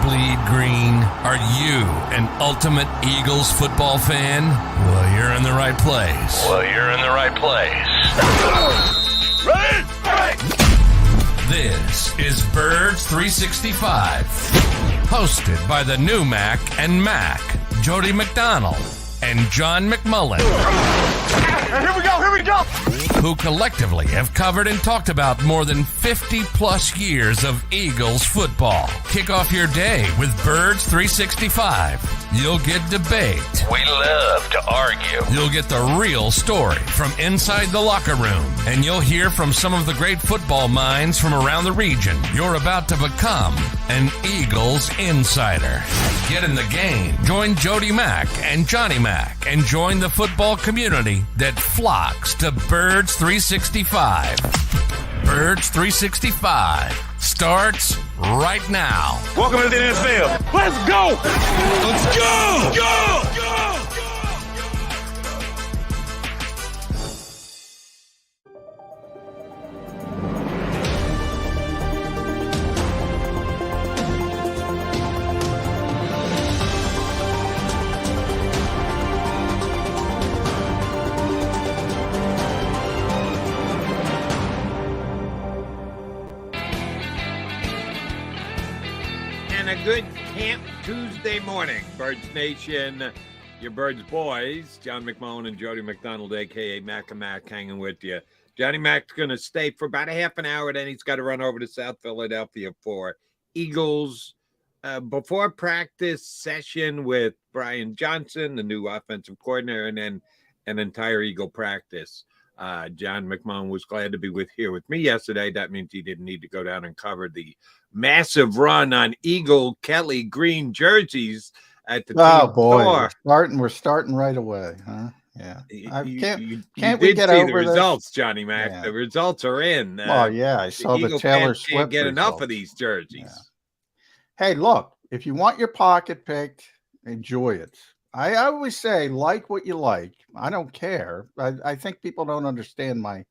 bleed green? Are you an ultimate Eagles football fan? Well, you're in the right place. This is Birds 365, hosted by the new Mac and Mac, Jody McDonald and John McMullen. Here we go! Who collectively have covered and talked about more than 50 plus years of Eagles football. Kick off your day with Birds 365. You'll get debate. We love to argue. You'll get the real story from inside the locker room. And you'll hear from some of the great football minds from around the region. You're about to become an Eagles insider. Get in the game. Join Jody Mack and Johnny Mack and join the football community that flocks to Birds 365. Birds 365 starts right now. Welcome to the NFL. Let's go! Let's go! Go! Good Camp Tuesday morning, Birds Nation, your Birds boys, John McMullen and Jody McDonald, a.k.a. Mac and Mac, hanging with you. Johnny Mac's going to stay for about a half an hour, then he's got to run over to South Philadelphia for Eagles before practice session with Brian Johnson, the new offensive coordinator, and then an entire Eagle practice. John McMullen was glad to be here with me yesterday. That means he didn't need to go down and cover the massive run on Eagle Kelly green jerseys at the store. We're starting right away, huh? Yeah. Can't we get over the results, Johnny Mac? Yeah. The results are in. I saw the Taylor Swift. Can't get results. enough of these jerseys. Yeah. Hey, look, if you want your pocket picked, enjoy it. I always say, like what you like. I don't care. I think people don't understand my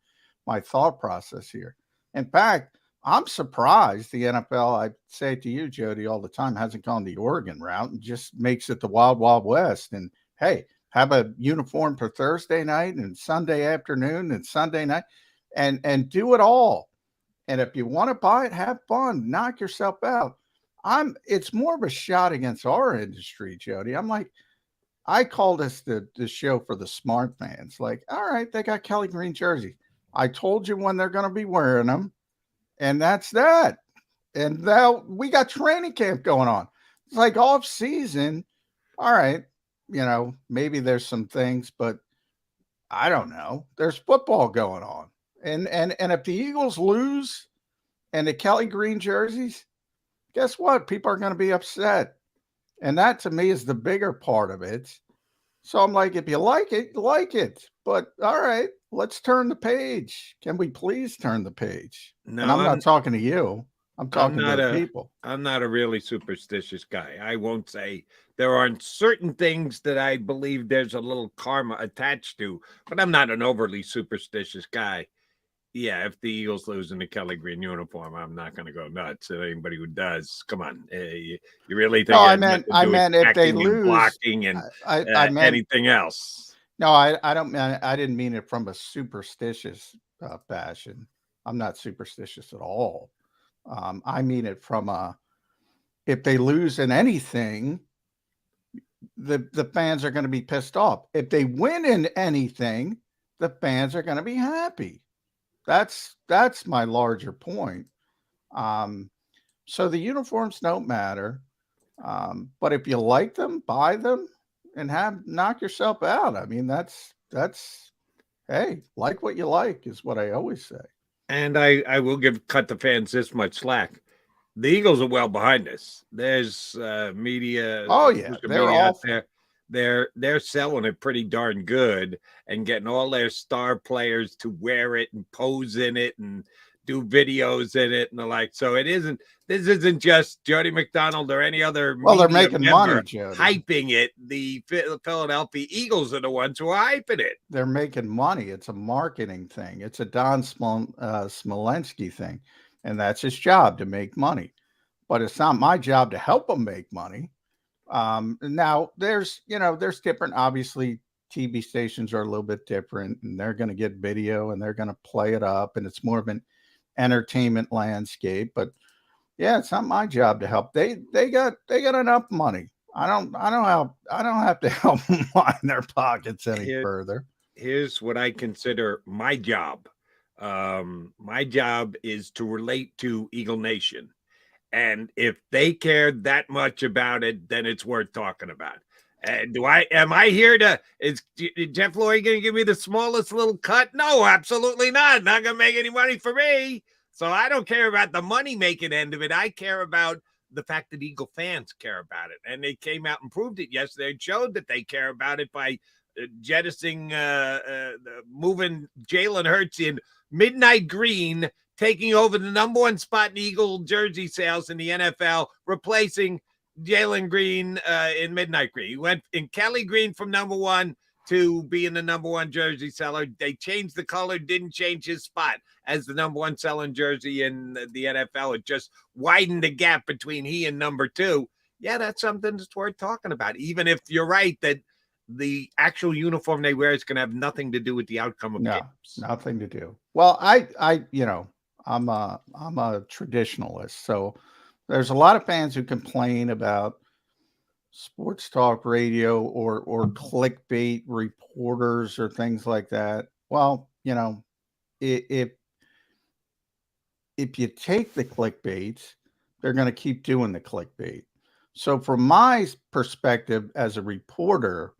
thought process here. In fact, I'm surprised the NFL, I say it to you, Jody, all the time, hasn't gone the Oregon route and just makes it the Wild Wild West. And, hey, have a uniform for Thursday night and Sunday afternoon and Sunday night and do it all. And if you want to buy it, have fun. Knock yourself out. It's more of a shot against our industry, Jody. I'm like, I call this the show for the smart fans. Like, all right, they got Kelly green jersey. I told you when they're going to be wearing them. And that's that. And now we got training camp going on. It's like off season. All right. Maybe there's some things, but I don't know. There's football going on. And if the Eagles lose and the Kelly green jerseys, guess what? People are going to be upset. And that to me is the bigger part of it. So I'm like, if you like it, like it. But all right, let's turn the page. Can we please turn the page? No, and I'm not talking to you. I'm talking to the people. I'm not a really superstitious guy. I won't say there aren't certain things that I believe there's a little karma attached to, but I'm not an overly superstitious guy. Yeah, if the Eagles lose in the Kelly green uniform, I'm not going to go nuts. And anybody who does, come on, you really think? No, I meant if they lose, blocking and I meant anything else. No, I don't. I didn't mean it from a superstitious fashion. I'm not superstitious at all. I mean it from if they lose in anything, the fans are going to be pissed off. If they win in anything, the fans are going to be happy. That's my larger point. So the uniforms don't matter. But if you like them, buy them and knock yourself out. I mean, that's hey, like what you like is what I always say. And I will cut the fans this much slack. The Eagles are well behind us. There's media. Oh yeah, they're all there. They're selling it pretty darn good and getting all their star players to wear it and pose in it and do videos in it and the like. So this isn't just Jody McDonald or any other. Well, they're making money, Jody. Hyping it. The Philadelphia Eagles are the ones who are hyping it. They're making money. It's a marketing thing. It's a Don Smolensky thing. And that's his job, to make money. but it's not my job to help them make money. Now there's different, obviously TV stations are a little bit different, and they're going to get video and they're going to play it up, and it's more of an entertainment landscape. But yeah, it's not my job to help. They got enough money. I don't have to help them line their pockets any further. Here's what I consider my job. My job is to relate to Eagle Nation. And if they care that much about it, then it's worth talking about. Am I here is Jeff Lurie going to give me the smallest little cut? No, absolutely not. Not going to make any money for me. So I don't care about the money making end of it. I care about the fact that Eagle fans care about it. And they came out and proved it yesterday. It showed that they care about it by jettisoning, moving Jalen Hurts in midnight green, taking over the #1 spot in Eagle jersey sales in the NFL, replacing Jalen Green in midnight green. He went in Kelly Green from #1 to being the #1 jersey seller. They changed the color, didn't change his spot as the #1 selling jersey in the NFL. It just widened the gap between he and #2. Yeah, that's something that's worth talking about, even if you're right that the actual uniform they wear is going to have nothing to do with the outcome of games. Nothing to do. Well, I'm a traditionalist, so there's a lot of fans who complain about sports talk radio or clickbait reporters or things like that. Well, if you take the clickbaits, they're going to keep doing the clickbait. So from my perspective as a reporter,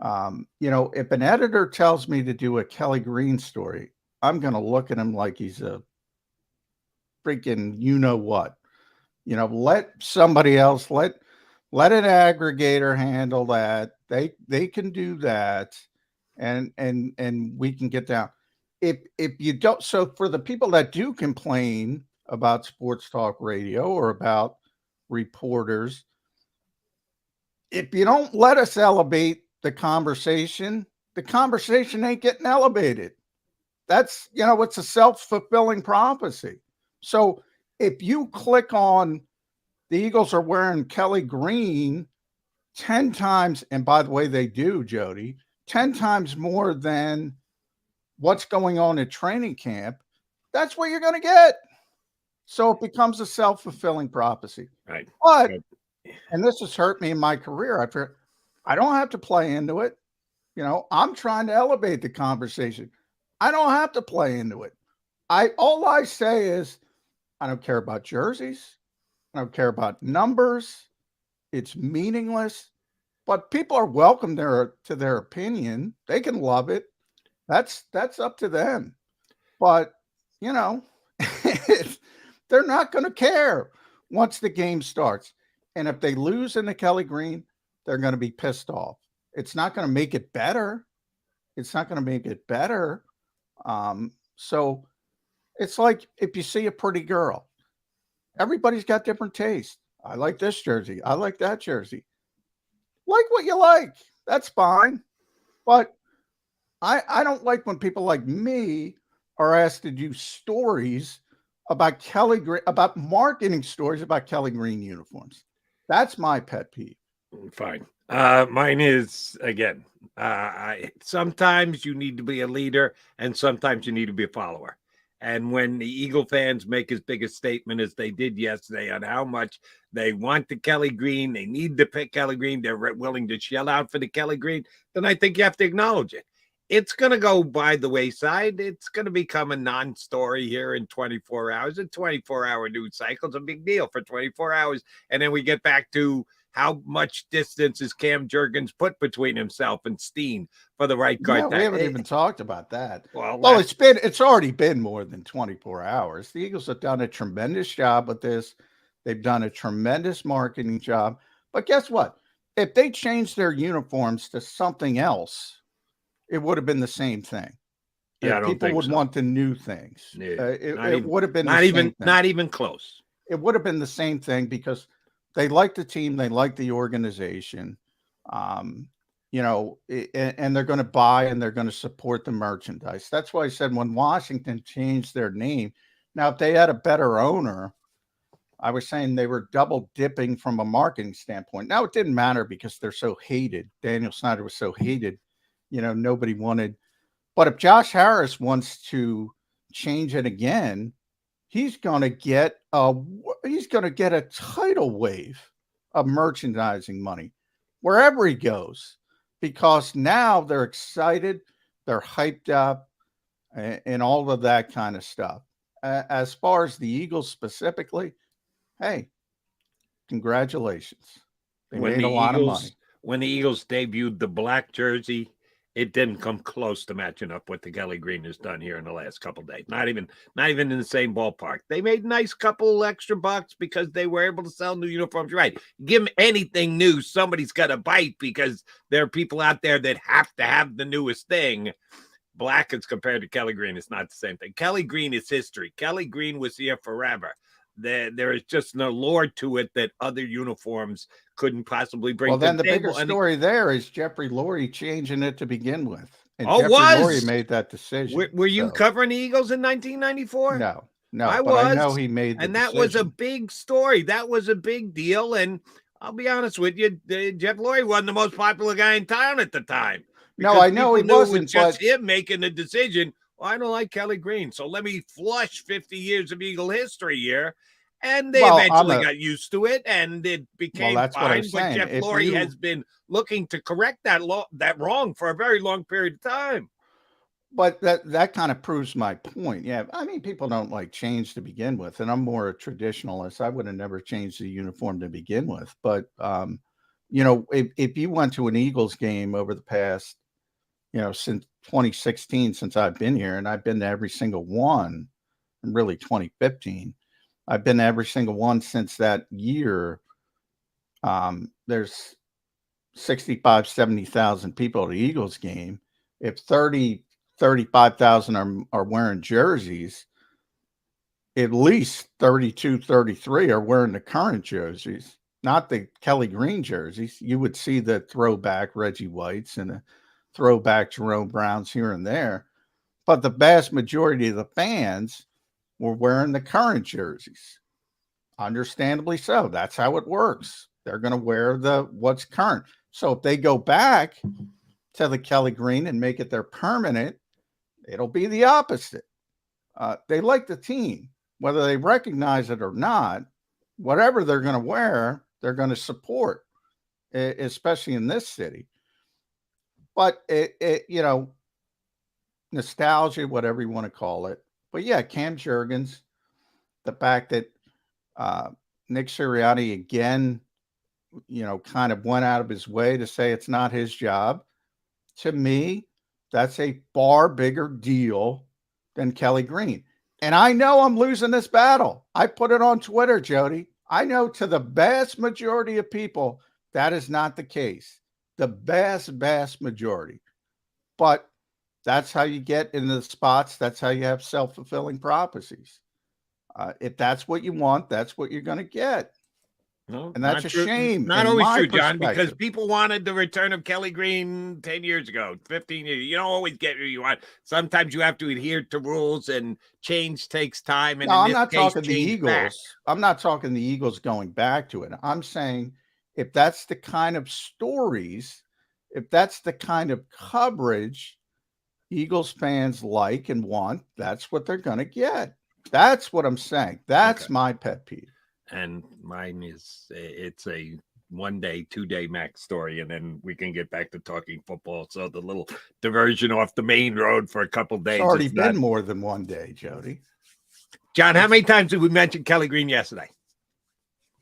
if an editor tells me to do a Kelly Green story, I'm going to look at him like he's a freaking what. Let somebody else, let an aggregator handle that. They can do that, and we can get down. If you don't, so for the people that do complain about sports talk radio or about reporters, if you don't let us elevate the conversation ain't getting elevated. That's, it's a self-fulfilling prophecy. So if you click on the Eagles are wearing Kelly Green 10 times, and by the way, they do, Jody, 10 times more than what's going on at training camp, that's what you're going to get. So it becomes a self-fulfilling prophecy. Right. But, and this has hurt me in my career, I don't have to play into it. I'm trying to elevate the conversation. I don't have to play into it. All I say is, I don't care about jerseys. I don't care about numbers. It's meaningless. But people are welcome to their opinion. They can love it. That's up to them. But, they're not going to care once the game starts. And if they lose in the Kelly Green, they're going to be pissed off. It's not going to make it better. So it's like if you see a pretty girl, everybody's got different taste. I like this jersey. I like that jersey. Like what you like. That's fine. But I don't like when people like me are asked to do stories about Kelly Green, about marketing stories about Kelly Green uniforms. That's my pet peeve. Fine. Mine is, again, sometimes you need to be a leader and sometimes you need to be a follower. And when the Eagle fans make as big a statement as they did yesterday on how much they want the Kelly Green, they need to pick Kelly Green, they're willing to shell out for the Kelly Green, then I think you have to acknowledge it. It's going to go by the wayside. It's going to become a non-story here in 24 hours. A 24-hour news cycle is a big deal for 24 hours. And then we get back to how much distance is Cam Jurgens put between himself and Steen for the right guard. Yeah, we haven't even talked about that. Well, it's already been more than 24 hours. The Eagles have done a tremendous job with this. They've done a tremendous marketing job. But guess what? If they changed their uniforms to something else, it would have been the same thing. Yeah, I don't people think would so. want the new things. Yeah, it would have been not even close. It would have been the same thing because they like the team, they like the organization, and they're going to buy and they're going to support the merchandise. That's why I said when Washington changed their name. Now, if they had a better owner, I was saying they were double dipping from a marketing standpoint. Now, it didn't matter because they're so hated. Daniel Snyder was so hated, nobody wanted. But if Josh Harris wants to change it again, he's going to get a tidal wave of merchandising money wherever he goes, because now they're excited, they're hyped up, and all of that kind of stuff. As far as the Eagles specifically, hey, congratulations. They made a lot of money. When the Eagles debuted the black jersey, it didn't come close to matching up what the Kelly Green has done here in the last couple of days. Not even in the same ballpark. They made nice couple extra bucks because they were able to sell new uniforms. Right. Give them anything new, somebody's got to bite, because there are people out there that have to have the newest thing. Black as compared to Kelly Green, it's not the same thing. Kelly Green is history. Kelly Green was here forever. There is just an allure to it that other uniforms couldn't possibly bring. Well, then the bigger story there is Jeffrey Lurie changing it to begin with. And Jeffrey Lurie made that decision. Were you covering the Eagles in 1994? No, I was. I know he made the and that decision. was a big story. That was a big deal. And I'll be honest with you, Jeff Lurie wasn't the most popular guy in town at the time. No, I know he wasn't. It was just him making the decision. Well, I don't like Kelly Green, so let me flush 50 years of Eagle history here. And they eventually got used to it, and it became fine. But Jeff Lurie has been looking to correct that wrong for a very long period of time. But that kind of proves my point. Yeah, I mean, people don't like change to begin with, and I'm more a traditionalist. I would have never changed the uniform to begin with. But if you went to an Eagles game over the past, since 2016, since I've been here, and I've been to every single one, and really 2015. I've been to every single one since that year. There's 65, 70,000 people at the Eagles game. If 35,000 are wearing jerseys, at least 32, 33 are wearing the current jerseys, not the Kelly Green jerseys. You would see the throwback Reggie Whites and the throwback Jerome Browns here and there. But the vast majority of the fans were wearing the current jerseys. Understandably so. That's how it works. They're going to wear what's current. So if they go back to the Kelly Green and make it their permanent, it'll be the opposite. They like the team, whether they recognize it or not. Whatever they're going to wear, they're going to support, especially in this city. But nostalgia, whatever you want to call it. But yeah, Cam Jurgens, the fact that Nick Sirianni again, kind of went out of his way to say it's not his job. To me, that's a far bigger deal than Kelly Green. And I know I'm losing this battle. I put it on Twitter, Jody. I know to the vast majority of people, that is not the case. The vast majority. But that's how you get into the spots. That's how you have self-fulfilling prophecies. If that's what you want, that's what you're going to get. No, and that's a shame. Not always true, John, because people wanted the return of Kelly Green 10 years ago, 15 years. You don't always get what you want. Sometimes you have to adhere to rules, and change takes time. And I'm not talking the Eagles. I'm not talking the Eagles going back to it. I'm saying if that's the kind of stories, if that's the kind of coverage Eagles fans like and want, that's what they're going to get. That's what I'm saying. That's my pet peeve. And mine is, it's a 1 day, 2 day max story, and then we can get back to talking football. So the little diversion off the main road for a couple days. It's already been more than 1 day, Jody. John, how many times did we mention Kelly Green yesterday?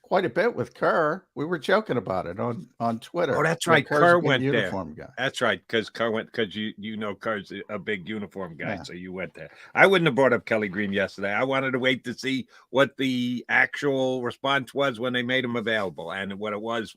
Quite a bit with Kerr. We were joking about it on Twitter. Oh, that's right. Kerr went there. Uniform guy. That's right, because Kerr went, because you know Kerr's a big uniform guy, so you went there. I wouldn't have brought up Kelly Green yesterday. I wanted to wait to see what the actual response was when they made him available, and what it was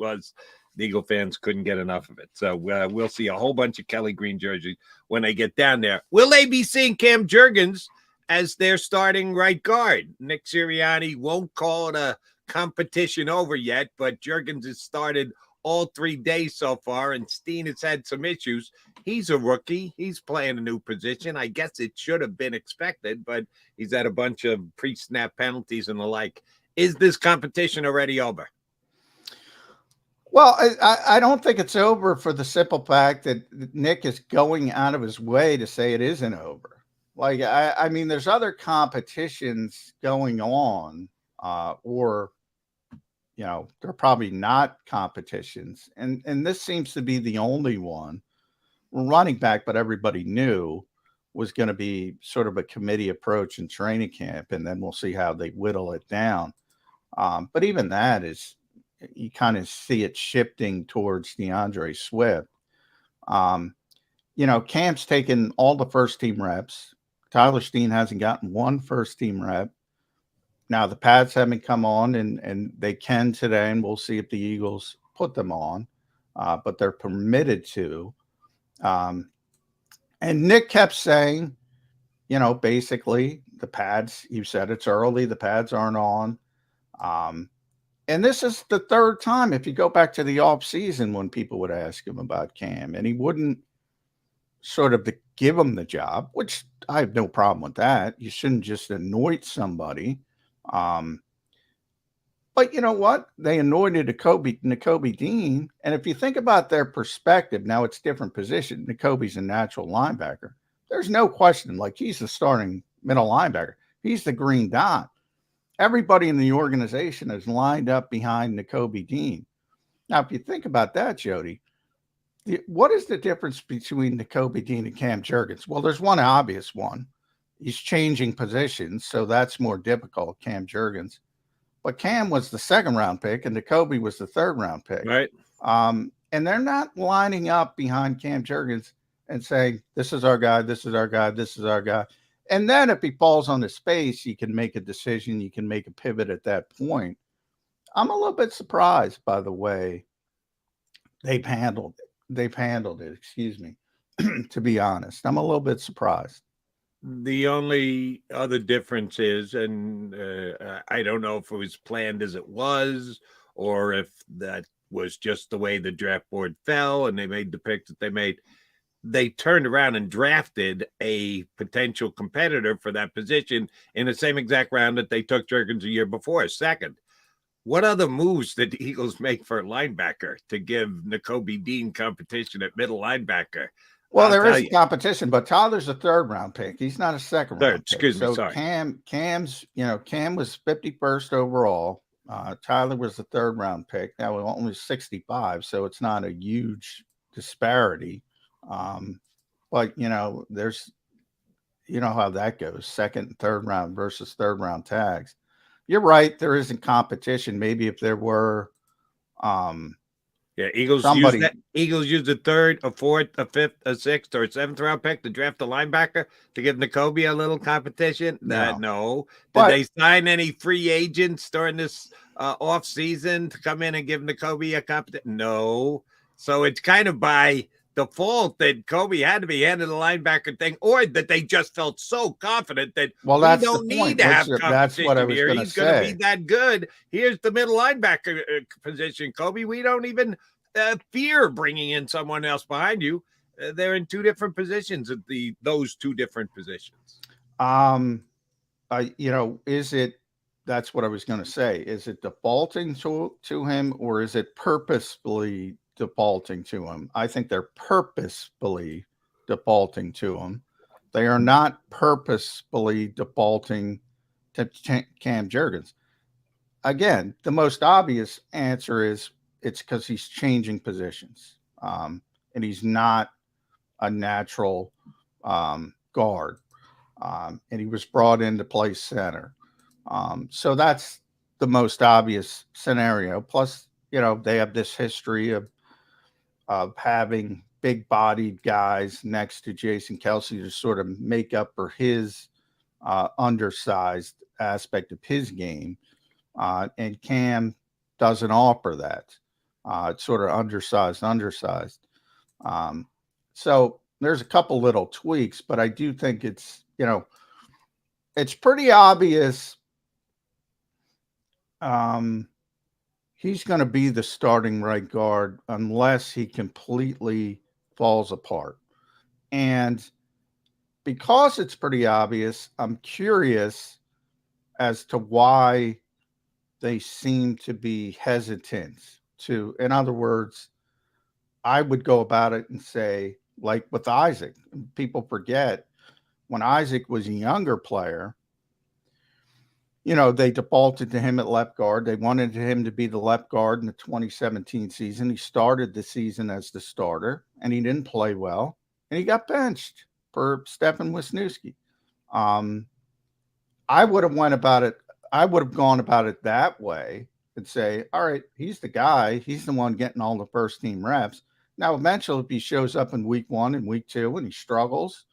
the Eagle fans couldn't get enough of it. So we'll see a whole bunch of Kelly Green jerseys when they get down there. Will they be seeing Cam Jurgens as their starting right guard? Nick Sirianni won't call it a competition over yet, but Jurgens has started all 3 days so far, and Steen has had some issues. He's a rookie. He's playing a new position. I guess it should have been expected, but he's had a bunch of pre-snap penalties and the like. is this competition already over? Well, I don't think it's over for the simple fact that Nick is going out of his way to say it isn't over. Like, I mean, there's other competitions going on, or, you know, they're probably not competitions. And this seems to be the only one. Running back, but everybody knew was going to be sort of a committee approach in training camp, and then we'll see how they whittle it down. But even that is, you kind of see it shifting towards DeAndre Swift. You know, Cam's taken all the first team reps. Tyler Steen hasn't gotten one first team rep. Now the pads haven't come on, and they can today, and we'll see if the Eagles put them on, but they're permitted to. And Nick kept saying, you know, basically the pads, you said it's early, the pads aren't on. And this is the third time, if you go back to the off season, when people would ask him about Cam, and he wouldn't sort of give him the job, which I have no problem with that. You shouldn't just anoint somebody. But you know what? They anointed Nakobe Dean. And if you think about their perspective, now it's different position. Nakobe's a natural linebacker. There's no question. Like, he's the starting middle linebacker. He's the green dot. Everybody in the organization is lined up behind Nakobe Dean. Now, if you think about that, Jody, what is the difference between Nakobe Dean and Cam Jurgens? Well, there's one obvious one. He's changing positions, so that's more difficult, Cam Jurgens. But Cam was the second round pick and Nakobe was the third round pick. Right. And they're not lining up behind Cam Jurgens and saying, this is our guy, this is our guy, this is our guy. And then if he falls on his face, you can make a decision. You can make a pivot at that point. I'm a little bit surprised by the way they've handled it. Excuse me. To be honest, I'm a little bit surprised. The only other difference is, and I don't know if it was planned as it was, or if that was just the way the draft board fell and they made the pick that they made. They turned around and drafted a potential competitor for that position in the same exact round that they took Jurgens a year before, second. What other moves did the Eagles make for a linebacker to give Nakobe Dean competition at middle linebacker? Well, there is competition, but Tyler's a third round pick. He's not a second round pick. Excuse me, sorry. Cam's, Cam was 51st overall. Tyler was the third round pick. That was only 65, so it's not a huge disparity. But there's, how that goes, second and third round versus third round tags. You're right. There isn't competition. Maybe if there were, Eagles used a third, a fourth, a fifth, a sixth, or a seventh round pick to draft a linebacker to give Nakobe a little competition. No. Did they sign any free agents during this off season to come in and give Nakobe a competition? No. So it's kind of by default that Kobe had to be handed the linebacker thing, or that they just felt so confident that we don't need to have competition. That's what I was going to say. He's going to be that good. Here's the middle linebacker position, Kobe. We don't even fear bringing in someone else behind you. They're in two different positions at those two different positions. Is it? That's what I was going to say. Is it defaulting to him, or is it purposefully defaulting to him? I think they're purposefully defaulting to him. They are not purposefully defaulting to Cam Jurgens. Again, the most obvious answer is it's because he's changing positions, and he's not a natural guard, and he was brought in to play center. So that's the most obvious scenario. Plus, they have this history of having big-bodied guys next to Jason Kelce to sort of make up for his undersized aspect of his game. And Cam doesn't offer that. It's sort of undersized. So there's a couple little tweaks, but I do think it's pretty obvious he's going to be the starting right guard unless he completely falls apart. And because it's pretty obvious, I'm curious as to why they seem to be hesitant to, in other words, I would go about it and say, like with Isaac, people forget when Isaac was a younger player, they defaulted to him at left guard. They wanted him to be the left guard in the 2017 season. He started the season as the starter, and he didn't play well, and he got benched for Stefan Wisniewski. I would have went about it. I would have gone about it that way and say, all right, he's the guy. He's the one getting all the first team reps. Now, eventually, if he shows up in week 1 and week 2 and he struggles,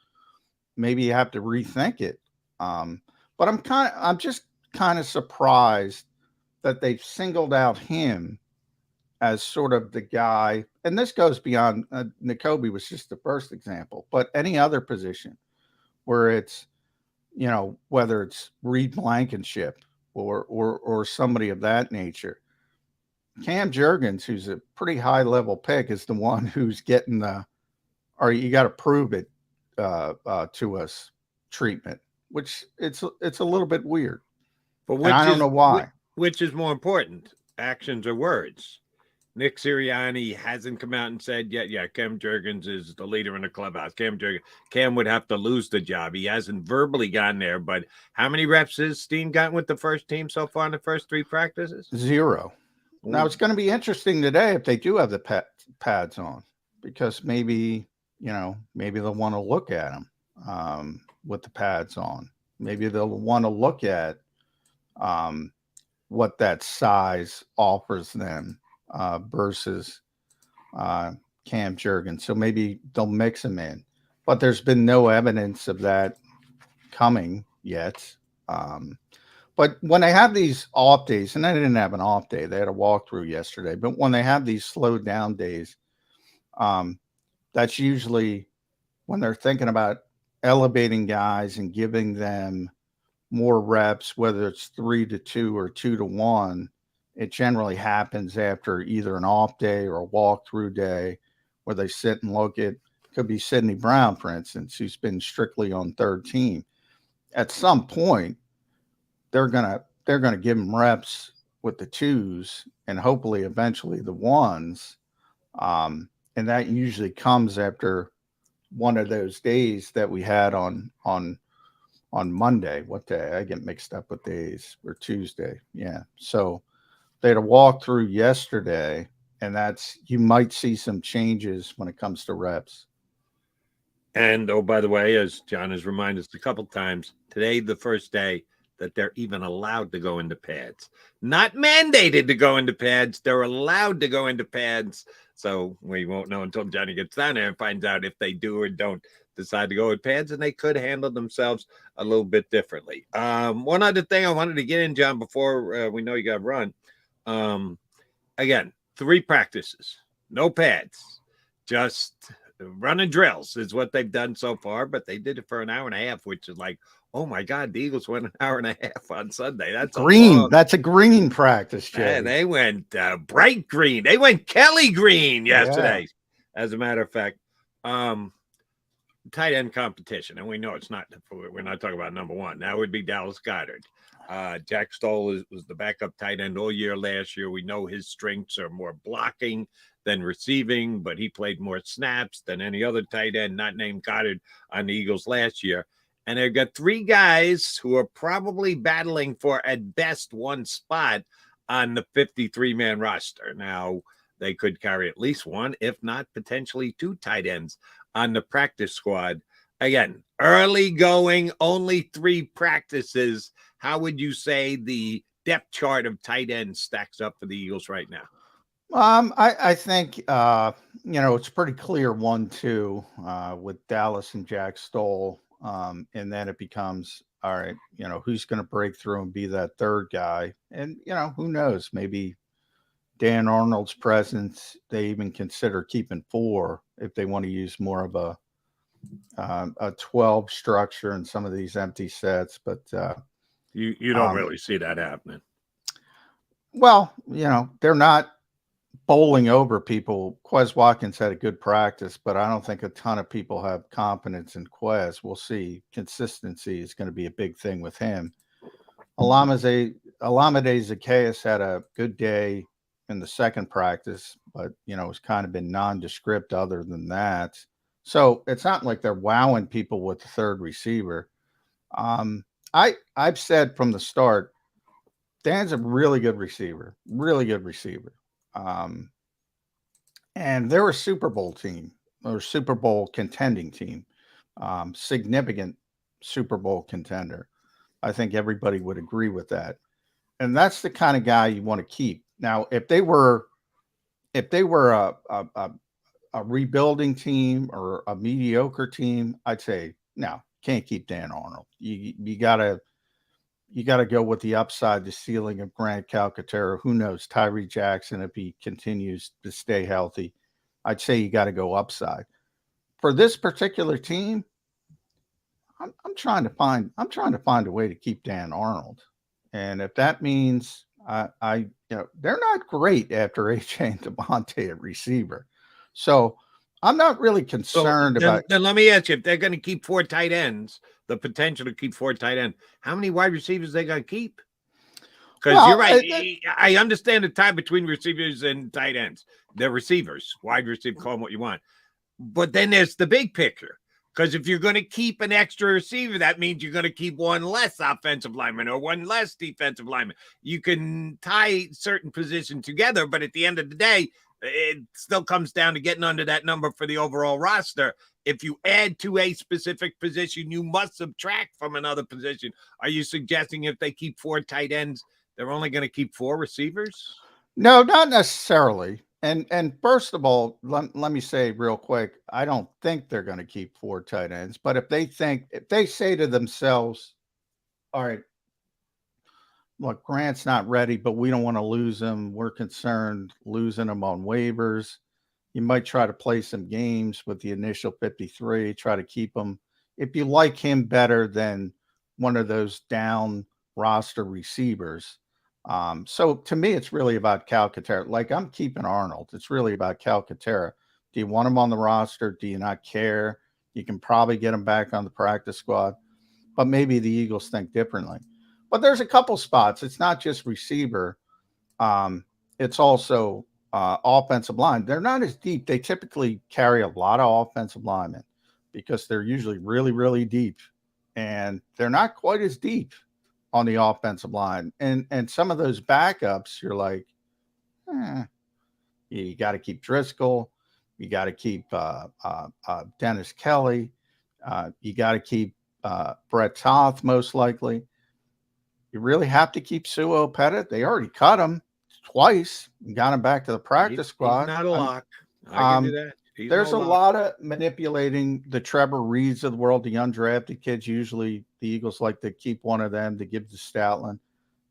maybe you have to rethink it. But I'm just kind of surprised that they've singled out him as sort of the guy. And this goes beyond Nakobe was just the first example, but any other position where it's, whether it's Reed Blankenship or somebody of that nature. Cam Jurgens, who's a pretty high level pick, is the one who's getting you got to prove it to us treatment, which it's a little bit weird. But I don't know why. Which is more important, actions or words? Nick Sirianni hasn't come out and said yet, Cam Jurgens is the leader in the clubhouse. Cam would have to lose the job. He hasn't verbally gotten there, but how many reps has Steen gotten with the first team so far in the first 3 practices? 0. Now, it's going to be interesting today if they do have the pads on, because maybe they'll want to look at them with the pads on. Maybe they'll want to look at what that size offers them versus Cam Jurgens. So maybe they'll mix them in. But there's been no evidence of that coming yet. But when they have these off days, and they didn't have an off day, they had a walkthrough yesterday, but when they have these slowed down days, that's usually when they're thinking about elevating guys and giving them more reps, whether it's 3-2 or 2-1. It generally happens after either an off day or a walkthrough day where they sit and look at, could be Sidney Brown, for instance, who's been strictly on third team. At some point, they're gonna give him reps with the 2s and hopefully eventually the 1s. And that usually comes after one of those days that we had on Monday. What day? I get mixed up with days. Or Tuesday. Yeah. So they had a walkthrough yesterday, and you might see some changes when it comes to reps. And by the way, as John has reminded us a couple times, today the first day that they're even allowed to go into pads. Not mandated to go into pads. They're allowed to go into pads. So we won't know until Johnny gets down there and finds out if they do or don't decide to go with pads, and they could handle themselves a little bit differently. One other thing I wanted to get in, John, before we know you got to run. Again, 3 practices, no pads, just running drills is what they've done so far, but they did it for an hour and a half, which is like, oh my God, the Eagles went an hour and a half on Sunday. That's green. That's a green practice, Jay. Yeah, they went bright green. They went Kelly green yesterday. Yeah. As a matter of fact, tight end competition, and we know it's not. We're not talking about number 1. That would be Dallas Goedert. Jack Stoll was the backup tight end all year last year. We know his strengths are more blocking than receiving, but he played more snaps than any other tight end not named Goddard on the Eagles last year. And they've got 3 guys who are probably battling for, at best, 1 spot on the 53-man roster. Now, they could carry at least 1, if not potentially 2 tight ends on the practice squad. Again, early going, only 3 practices. How would you say the depth chart of tight ends stacks up for the Eagles right now? I think, it's pretty clear 1-2 with Dallas and Jack Stoll. And then it becomes, all right, who's going to break through and be that third guy? And, who knows? Maybe Dan Arnold's presence, they even consider keeping 4 if they want to use more of a 12 structure in some of these empty sets. But you don't really see that happening. Well, they're not bowling over people. Quez Watkins had a good practice, but I don't think a ton of people have confidence in Quez. We'll see. Consistency is going to be a big thing with him. Alamaze Alameda Zacchaeus had a good day in the second practice, but it's kind of been nondescript other than that. So it's not like they're wowing people with the third receiver. I've said from the start, Dan's a really good receiver, really good receiver. And they're a Super Bowl team or Super Bowl contending team, significant Super Bowl contender. I think everybody would agree with that. And that's the kind of guy you want to keep. Now, if they were a rebuilding team or a mediocre team, I'd say no, can't keep Dan Arnold. You gotta go with the upside, the ceiling of Grant Calcaterra. Who knows? Tyree Jackson, if he continues to stay healthy, I'd say you got to go upside. For this particular team, I'm trying to find a way to keep Dan Arnold. And if that means they're not great after AJ and Devontae at receiver. So I'm not really concerned about. Then let me ask you, if they're going to keep 4 tight ends, the potential to keep 4 tight ends, how many wide receivers they going to keep? Because you're right. I understand the tie between receivers and tight ends. They're receivers, wide receiver, call them what you want. But then there's the big picture. Because if you're going to keep an extra receiver, that means you're going to keep one less offensive lineman or one less defensive lineman. You can tie certain positions together, but at the end of the day, it still comes down to getting under that number for the overall roster. If you add to a specific position, you must subtract from another position. Are you suggesting if they keep 4 tight ends, they're only going to keep 4 receivers? No, not necessarily. And first of all, let me say real quick, I don't think they're going to keep 4 tight ends. But if they say to themselves, all right, look, Grant's not ready, but we don't want to lose him. We're concerned losing him on waivers. You might try to play some games with the initial 53, try to keep him. If you like him better than one of those down roster receivers. So to me, it's really about Calcaterra. Like, I'm keeping Arnold. It's really about Calcaterra. Do you want him on the roster? Do you not care? You can probably get him back on the practice squad, but maybe the Eagles think differently. But there's a couple spots. It's not just receiver. It's also offensive line. They're not as deep. They typically carry a lot of offensive linemen because they're usually really, really deep. And they're not quite as deep on the offensive line. And some of those backups, you're like, you got to keep Driscoll. You got to keep Dennis Kelly. You got to keep Brett Toth, most likely. You really have to keep Suo Pettit. They already cut him twice and got him back to the practice squad. He's not a lock. I can do that. There's a lot of manipulating the Trevor Reeds of the world, the undrafted kids. Usually the Eagles like to keep one of them to give to Stoutland.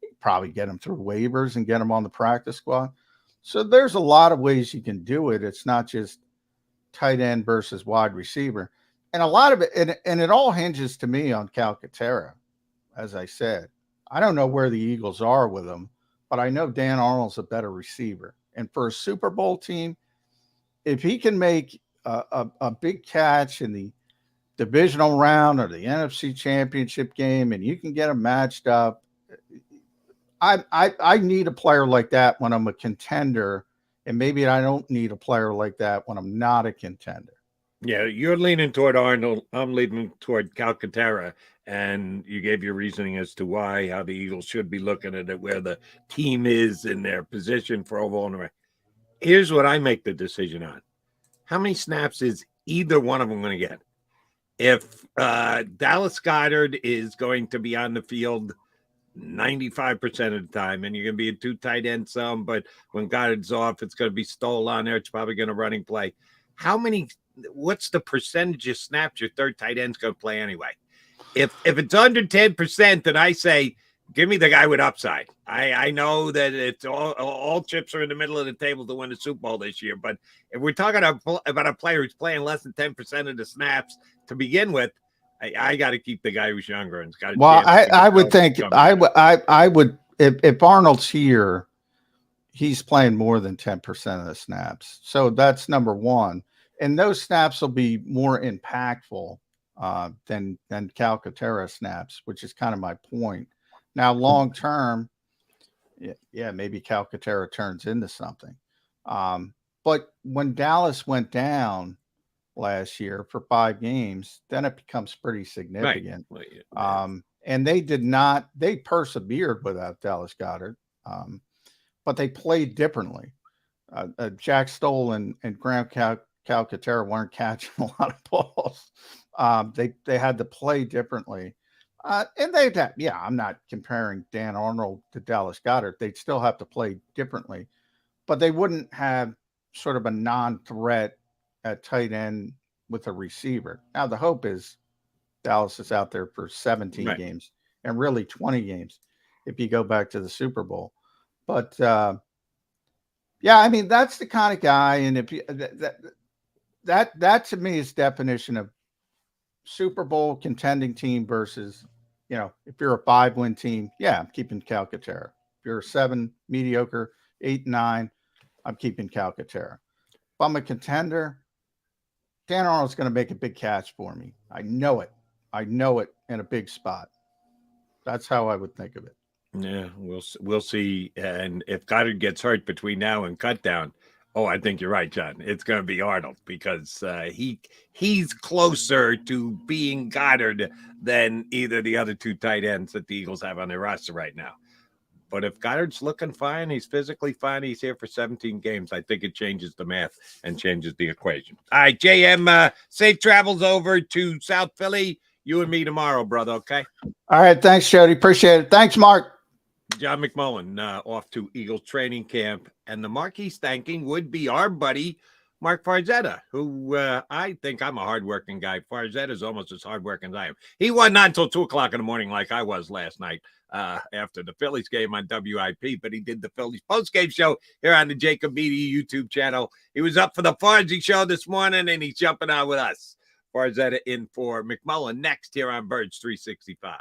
You can probably get them through waivers and get them on the practice squad. So there's a lot of ways you can do it. It's not just tight end versus wide receiver. And a lot of it, and it all hinges to me on Calcaterra, as I said. I don't know where the Eagles are with him, but I know Dan Arnold's a better receiver. And for a Super Bowl team, if he can make a big catch in the divisional round or the NFC Championship game, and you can get him matched up, I need a player like that when I'm a contender, and maybe I don't need a player like that when I'm not a contender. Yeah, you're leaning toward Arnold. I'm leaning toward Calcaterra, and you gave your reasoning as to why, how the Eagles should be looking at it, where the team is in their position for overall. Here's what I make the decision on. How many snaps is either one of them going to get? If Dallas Goedert is going to be on the field 95% of the time, and you're going to be a 2 tight end some, but when Goddard's off, it's going to be Stoll on there. It's probably going to running play. What's the percentage of snaps your third tight end's going to play anyway? If it's under 10%, then I say, give me the guy with upside. I know that it's all chips are in the middle of the table to win the Super Bowl this year, but if we're talking about a player who's playing less than 10% of the snaps to begin with, I got to keep the guy who's younger and got. Well, I would think I would if Arnold's here, he's playing more than 10% of the snaps. So that's number one, and those snaps will be more impactful than Calcaterra snaps, which is kind of my point. Now, long term, yeah, maybe Calcaterra turns into something. But when Dallas went down last year for 5 games, then it becomes pretty significant. Right. And they persevered without Dallas Goedert, but they played differently. Jack Stoll and Graham Calcaterra weren't catching a lot of balls. They had to play differently. And I'm not comparing Dan Arnold to Dallas Goedert. They'd still have to play differently, but they wouldn't have sort of a non-threat at tight end with a receiver. Now, the hope is Dallas is out there for 17 games and really 20 games if you go back to the Super Bowl. But, yeah, I mean, that's the kind of guy. And if you, that to me is definition of Super Bowl contending team versus, if you're a 5-win team, yeah, I'm keeping Calcaterra. If you're a 7 mediocre, 8, 9, I'm keeping Calcaterra. If I'm a contender, Dan Arnold's going to make a big catch for me. I know it in a big spot. That's how I would think of it. Yeah, we'll see. And if Goddard gets hurt between now and cut down, I think you're right, John. It's going to be Arnold because he's closer to being Goddard than either the other 2 tight ends that the Eagles have on their roster right now. But if Goddard's looking fine, he's physically fine, he's here for 17 games, I think it changes the math and changes the equation. All right, JM, safe travels over to South Philly. You and me tomorrow, brother, okay? All right, thanks, Jody. Appreciate it. Thanks, Mark. John McMullen off to Eagles training camp. And the mark he's thanking would be our buddy, Mark Farzetta, who I think I'm a hardworking guy. Farzetta's almost as hardworking as I am. He wasn't not until 2 o'clock in the morning like I was last night after the Phillies game on WIP, but he did the Phillies postgame show here on the JAKIB Media YouTube channel. He was up for the Farzy show this morning, and he's jumping on with us. Farzetta in for McMullen next here on Birds 365.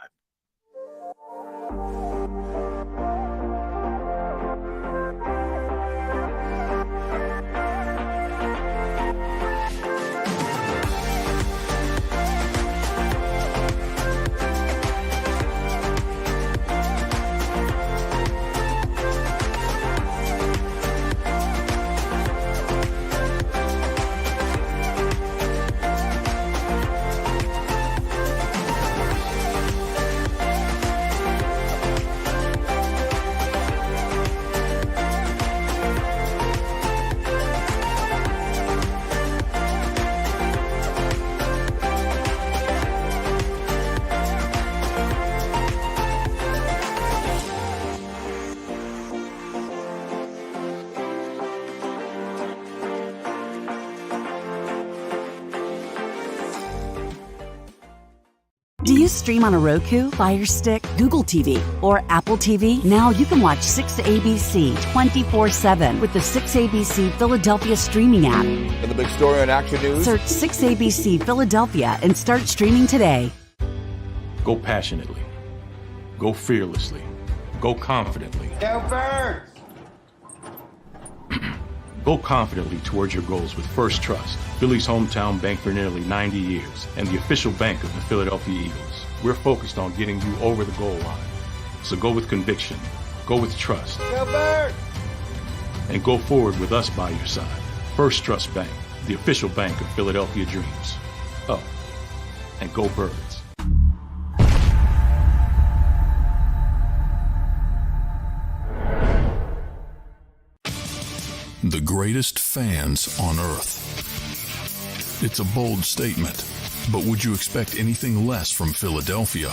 Do you stream on a Roku, Fire Stick, Google TV, or Apple TV? Now you can watch 6ABC 24/7 with the 6ABC Philadelphia streaming app. And the big story on Action News? Search 6ABC Philadelphia and start streaming today. Go passionately. Go fearlessly. Go confidently. Go Birds! Go confidently towards your goals with First Trust, Philly's hometown bank for nearly 90 years, and the official bank of the Philadelphia Eagles. We're focused on getting you over the goal line. So go with conviction, go with trust, Go Birds! and go forward with us by your side. First Trust Bank, the official bank of Philadelphia dreams. Oh, and go Birds. The greatest fans on earth. It's a bold statement, but would you expect anything less from Philadelphia?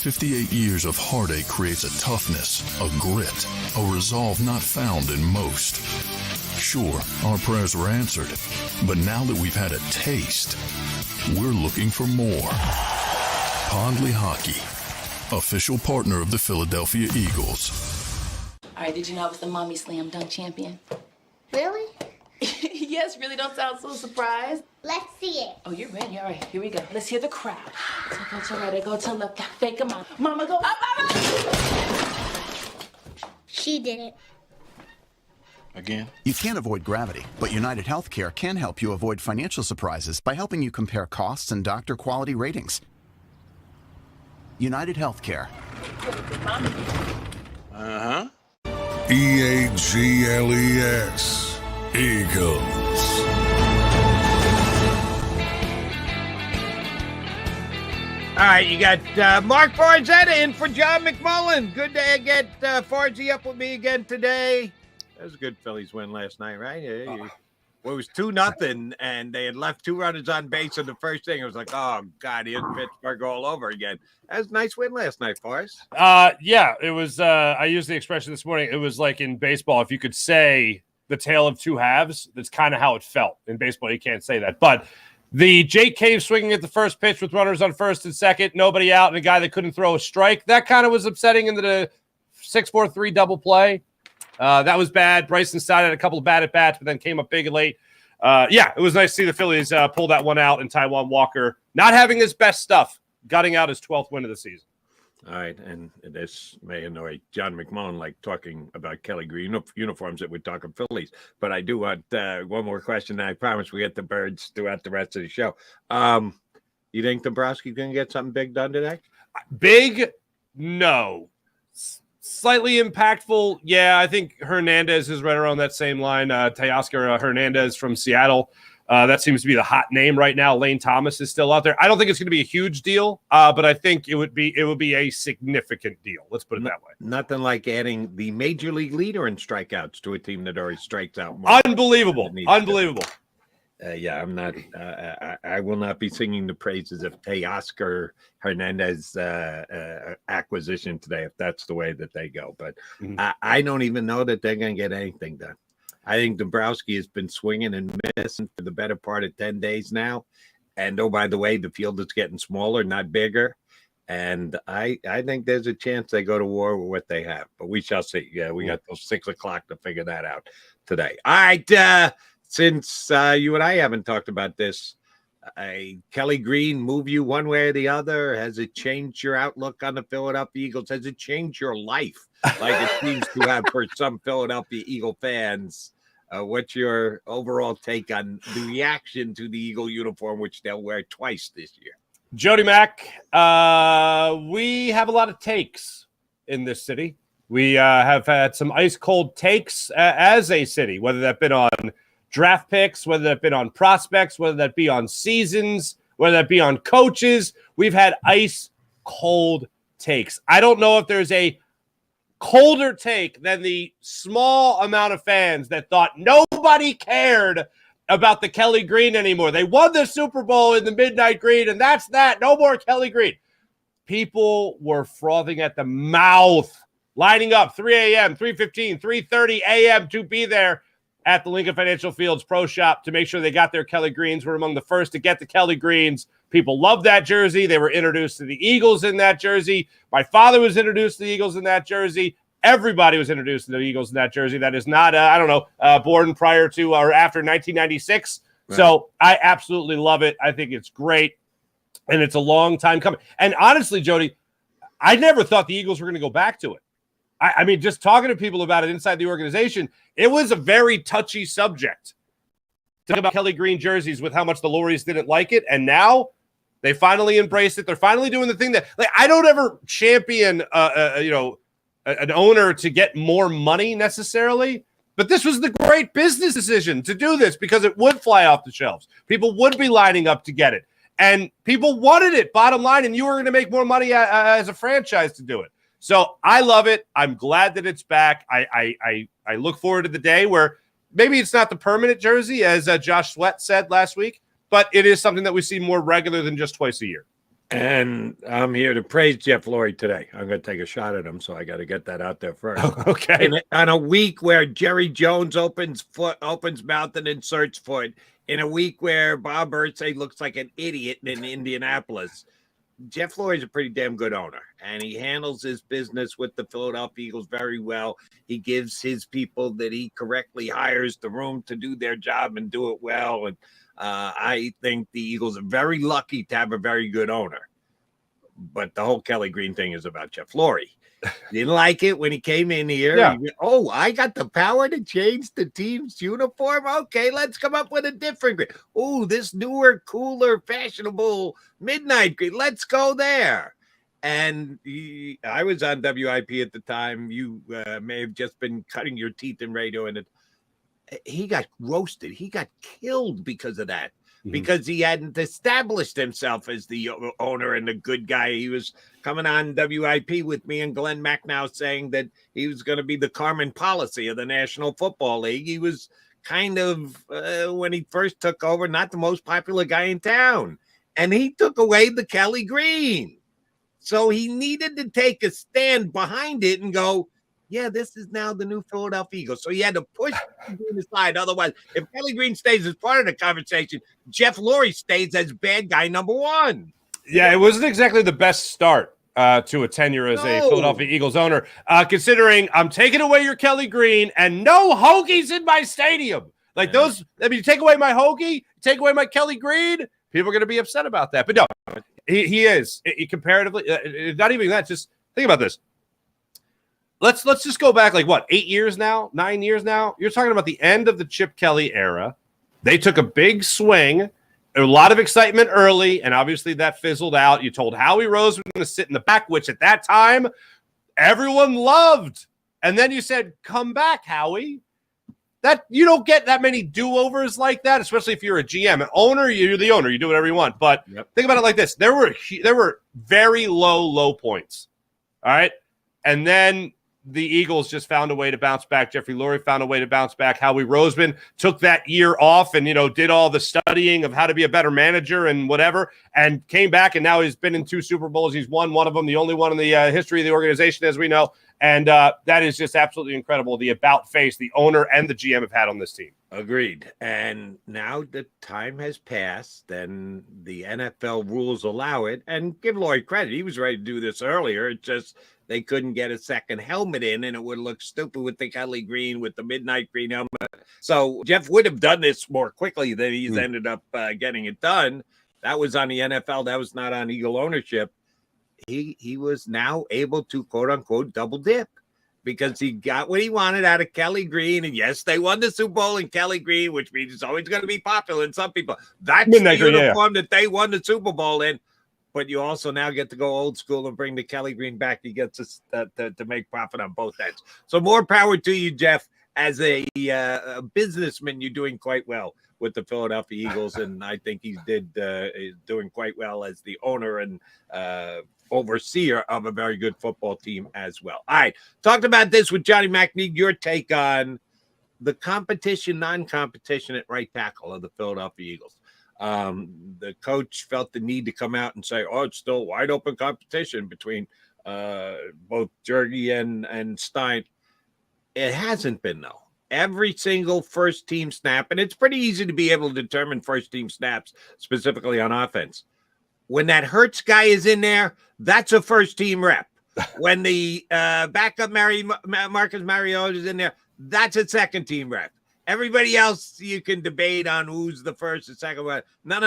58 years of heartache creates a toughness, a grit, a resolve not found in most. Sure, our prayers were answered, but now that we've had a taste, we're looking for more. Pondley Hockey, official partner of the Philadelphia Eagles. All right, did you know I was the Mommy Slam Dunk Champion? Really? Yes, really, don't sound so surprised. Let's see it. Oh, you're ready. All right, here we go. Let's hear the crowd. So go to right, go to left, fake them out. Mama, go up, mama! She did it. Again? You can't avoid gravity, but United Healthcare can help you avoid financial surprises by helping you compare costs and doctor quality ratings. United Healthcare. Uh-huh. EAGLES. Eagles. All right, you got Mark Farzetta in for John McMullen. Good to get Farzy up with me again today. That was a good Phillies win last night, right? Well, it was 2-0, and they had left 2 runners on base in the first inning. It was like, oh, God, here's Pittsburgh all over again. That was a nice win last night, Farz. Yeah, it was. I used the expression this morning. It was like in baseball, if you could say the tale of two halves, that's kind of how it felt. In baseball, you can't say that. But the JAKIB swinging at the first pitch with runners on first and second, nobody out, and a guy that couldn't throw a strike, that kind of was upsetting into the 6-4-3 double play. That was bad. Bryson started a couple of bad at-bats, but then came up big and late. Yeah, it was nice to see the Phillies pull that one out, and Taijuan Walker not having his best stuff, gutting out his 12th win of the season. All right, and this may annoy John McMullen, like talking about Kelly Green uniforms that we're talking Phillies. But I do want one more question, and I promise we get the birds throughout the rest of the show. You think Dombrowski's going to get something big done today? Big? No. Slightly impactful, yeah. I think Hernandez is right around that same line. Teoscar Hernandez from Seattle. That seems to be the hot name right now. Lane Thomas is still out there. I don't think it's going to be a huge deal, but I think it would be a significant deal. Let's put it that way. Nothing like adding the major league leader in strikeouts to a team that already strikes out more. Unbelievable. Yeah, I'm not. I will not be singing the praises of Teoscar Hernandez acquisition today if that's the way that they go. But I don't even know that they're going to get anything done. I think Dombrowski has been swinging and missing for the better part of 10 days now. And, oh, by the way, the field is getting smaller, not bigger. And I think there's a chance they go to war with what they have. But we shall see. Yeah, we got till 6 o'clock to figure that out today. All right, since you and I haven't talked about this, Kelly Green move you one way or the other? Has it changed your outlook on the Philadelphia Eagles? Has it changed your life like it seems to have for some Philadelphia Eagle fans? What's your overall take on the reaction to the Eagle uniform, which they'll wear twice this year? Jody Mack, we have a lot of takes in this city. We have had some ice-cold takes as a city, whether that been on draft picks, whether that been on prospects, whether that be on seasons, whether that be on coaches. We've had ice-cold takes. I don't know if there's a colder take than the small amount of fans that thought nobody cared about the Kelly Green anymore. They won the Super Bowl in the midnight green, and that's that. No more Kelly Green. People were frothing at the mouth, lining up 3 a.m., 3:15, 3:30 a.m. to be there at the Lincoln Financial Fields Pro Shop to make sure they got their Kelly Greens. We're among the first to get the Kelly Greens. People love that jersey. They were introduced to the Eagles in that jersey. My father was introduced to the Eagles in that jersey. Everybody was introduced to the Eagles in that jersey. That is not, born prior to or after 1996. Right. So I absolutely love it. I think it's great. And it's a long time coming. And honestly, Jody, I never thought the Eagles were going to go back to it. I mean, just talking to people about it inside the organization, it was a very touchy subject. Talking about Kelly Green jerseys with how much the Lorries didn't like it. And now they finally embraced it. They're finally doing the thing that, like, I don't ever champion, an owner to get more money necessarily. But this was the great business decision to do this because it would fly off the shelves. People would be lining up to get it. And people wanted it, bottom line, and you were going to make more money as a franchise to do it. So I love it. I'm glad that it's back. I look forward to the day where maybe it's not the permanent jersey, as Josh Sweat said last week, but it is something that we see more regular than just twice a year. And I'm here to praise Jeff Lurie today. I'm going to take a shot at him, so I got to get that out there first. Okay. On a week where Jerry Jones opens mouth and inserts foot, in a week where Bob Irsay looks like an idiot in Indianapolis, Jeff Lurie is a pretty damn good owner, and he handles his business with the Philadelphia Eagles very well. He gives his people that he correctly hires the room to do their job and do it well. And I think the Eagles are very lucky to have a very good owner. But the whole Kelly Green thing is about Jeff Lurie. Didn't like it when he came in here. Yeah. I got the power to change the team's uniform. Okay, let's come up with a different green. Oh, this newer, cooler, fashionable midnight green. Let's go there. And I was on WIP at the time. You may have just been cutting your teeth in radio, and he got roasted. He got killed because of that. Because he hadn't established himself as the owner and the good guy. He was coming on WIP with me and Glenn Macnow saying that he was going to be the Carmen Policy of the National Football League. He was kind of, when he first took over, not the most popular guy in town. And he took away the Kelly Green. So he needed to take a stand behind it and go, yeah, this is now the new Philadelphia Eagles. So he had to push Green aside. Otherwise, if Kelly Green stays as part of the conversation, Jeff Lurie stays as bad guy number one. Yeah, it wasn't exactly the best start to a tenure as a Philadelphia Eagles owner, considering I'm taking away your Kelly Green and no Hoagies in my stadium. Like those, I mean, you take away my Hoagie, take away my Kelly Green, people are going to be upset about that. But no, he is comparatively, not even that. Just think about this. Let's just go back like what, 8 years now, 9 years now. You're talking about the end of the Chip Kelly era. They took a big swing, a lot of excitement early, and obviously that fizzled out. You told Howie Rose was going to sit in the back, which at that time everyone loved. And then you said, "Come back, Howie." That you don't get that many do-overs like that, especially if you're a GM. An owner, you're the owner. You do whatever you want. But think about it like this: there were very low points. All right, and then the Eagles just found a way to bounce back. Jeffrey Lurie found a way to bounce back. Howie Roseman took that year off and, did all the studying of how to be a better manager and whatever, and came back, and now he's been in 2 Super Bowls. He's won one of them, the only one in the history of the organization, as we know. And that is just absolutely incredible, the about face the owner and the GM have had on this team. Agreed. And now the time has passed and the NFL rules allow it. And give Lloyd credit. He was ready to do this earlier. It just they couldn't get a second helmet in, and it would look stupid with the Kelly Green, with the midnight green helmet. So Jeff would have done this more quickly than he's ended up getting it done. That was on the NFL. That was not on Eagle ownership. He was now able to, quote unquote, double dip because he got what he wanted out of Kelly Green. And yes, they won the Super Bowl in Kelly Green, which means it's always going to be popular in some people. That's the uniform that they won the Super Bowl in. But you also now get to go old school and bring the Kelly Green back. You get to make profit on both ends. So more power to you, Jeff. As a businessman, you're doing quite well with the Philadelphia Eagles, and I think he's doing quite well as the owner and overseer of a very good football team as well. All right, talked about this with Johnny Mac. Need your take on the competition, non-competition at right tackle of the Philadelphia Eagles. The coach felt the need to come out and say, "Oh, it's still wide open competition between both Jergy and Stein." It hasn't been, though. Every single first team snap, and it's pretty easy to be able to determine first team snaps specifically on offense. When that Hurts guy is in there, that's a first team rep. When the backup Marcus Mariota is in there, that's a second team rep. Everybody else, you can debate on who's the first and second one. No.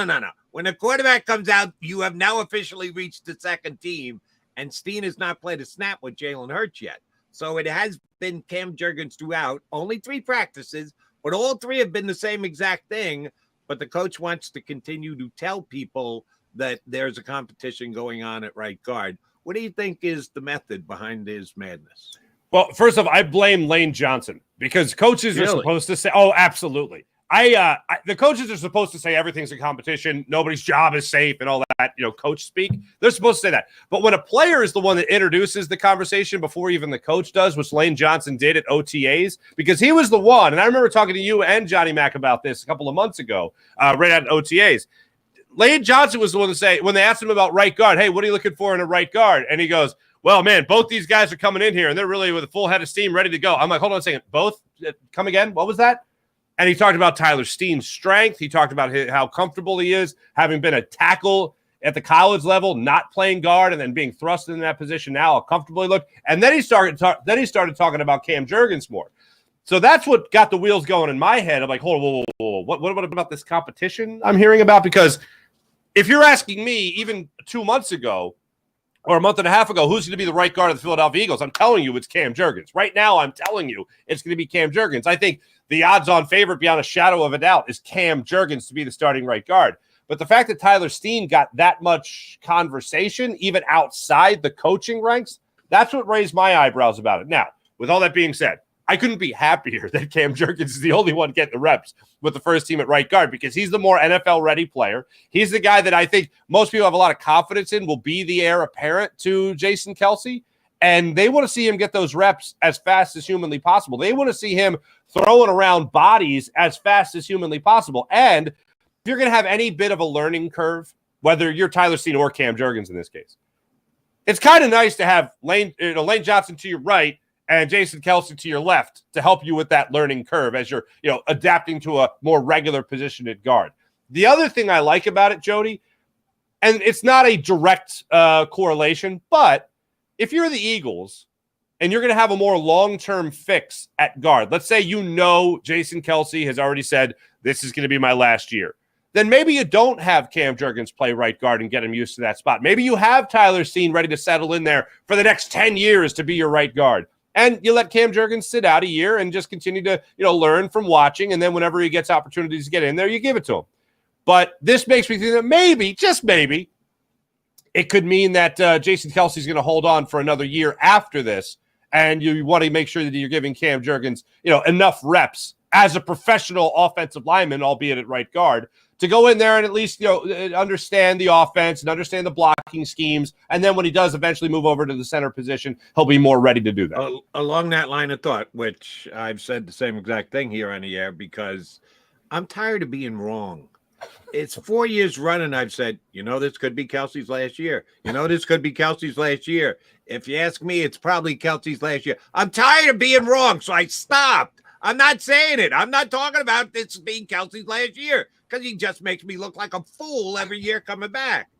When a quarterback comes out, you have now officially reached the second team, and Steen has not played a snap with Jalen Hurts yet. So it has been Cam Jurgens throughout, only 3 practices, but all 3 have been the same exact thing. But the coach wants to continue to tell people that there's a competition going on at right guard. What do you think is the method behind his madness? Well, first off, I blame Lane Johnson because coaches are supposed to say, oh, absolutely. The coaches are supposed to say everything's a competition. Nobody's job is safe and all that, coach speak. They're supposed to say that. But when a player is the one that introduces the conversation before even the coach does, which Lane Johnson did at OTAs, because he was the one. And I remember talking to you and Johnny Mac about this a couple of months ago, right at OTAs. Lane Johnson was the one to say, when they asked him about right guard, hey, what are you looking for in a right guard? And he goes, well, man, both these guys are coming in here and they're really with a full head of steam ready to go. I'm like, hold on a second. Both? Come again? What was that? And he talked about Tyler Steen's strength. He talked about how comfortable he is, having been a tackle at the college level, not playing guard, and then being thrust in that position now, how comfortable he looked. And then he started talking about Cam Jurgens more. So that's what got the wheels going in my head. I'm like, hold on, whoa. What about this competition I'm hearing about? Because if you're asking me, even 2 months ago or a month and a half ago, who's going to be the right guard of the Philadelphia Eagles? I'm telling you, it's Cam Jurgens. Right now, I'm telling you, it's going to be Cam Jurgens. I think the odds-on favorite beyond a shadow of a doubt is Cam Jurgens to be the starting right guard. But the fact that Tyler Steen got that much conversation, even outside the coaching ranks, that's what raised my eyebrows about it. Now, with all that being said, I couldn't be happier that Cam Jurgens is the only one getting the reps with the first team at right guard because he's the more NFL-ready player. He's the guy that I think most people have a lot of confidence in will be the heir apparent to Jason Kelce, and they want to see him get those reps as fast as humanly possible. They want to see him throwing around bodies as fast as humanly possible. And if you're going to have any bit of a learning curve, whether you're Tyler Steen or Cam Jurgens in this case, it's kind of nice to have Lane Johnson to your right and Jason Kelce to your left to help you with that learning curve as you're, adapting to a more regular position at guard. The other thing I like about it, Jody, and it's not a direct correlation, but if you're the Eagles and you're going to have a more long-term fix at guard, let's say Jason Kelce has already said, this is going to be my last year, then maybe you don't have Cam Jurgens play right guard and get him used to that spot. Maybe you have Tyler Steen ready to settle in there for the next 10 years to be your right guard. And you let Cam Jurgens sit out a year and just continue to, learn from watching. And then whenever he gets opportunities to get in there, you give it to him. But this makes me think that maybe, just maybe, it could mean that Jason Kelce is going to hold on for another year after this. And you want to make sure that you're giving Cam Jurgens, enough reps as a professional offensive lineman, albeit at right guard, to go in there and at least, understand the offense and understand the blocking schemes. And then when he does eventually move over to the center position, he'll be more ready to do that. Along that line of thought, which I've said the same exact thing here on the air, because I'm tired of being wrong. It's 4 years running. I've said, this could be Kelce's last year. This could be Kelce's last year. If you ask me, it's probably Kelce's last year. I'm tired of being wrong, so I stopped. I'm not saying it. I'm not talking about this being Kelce's last year because he just makes me look like a fool every year coming back.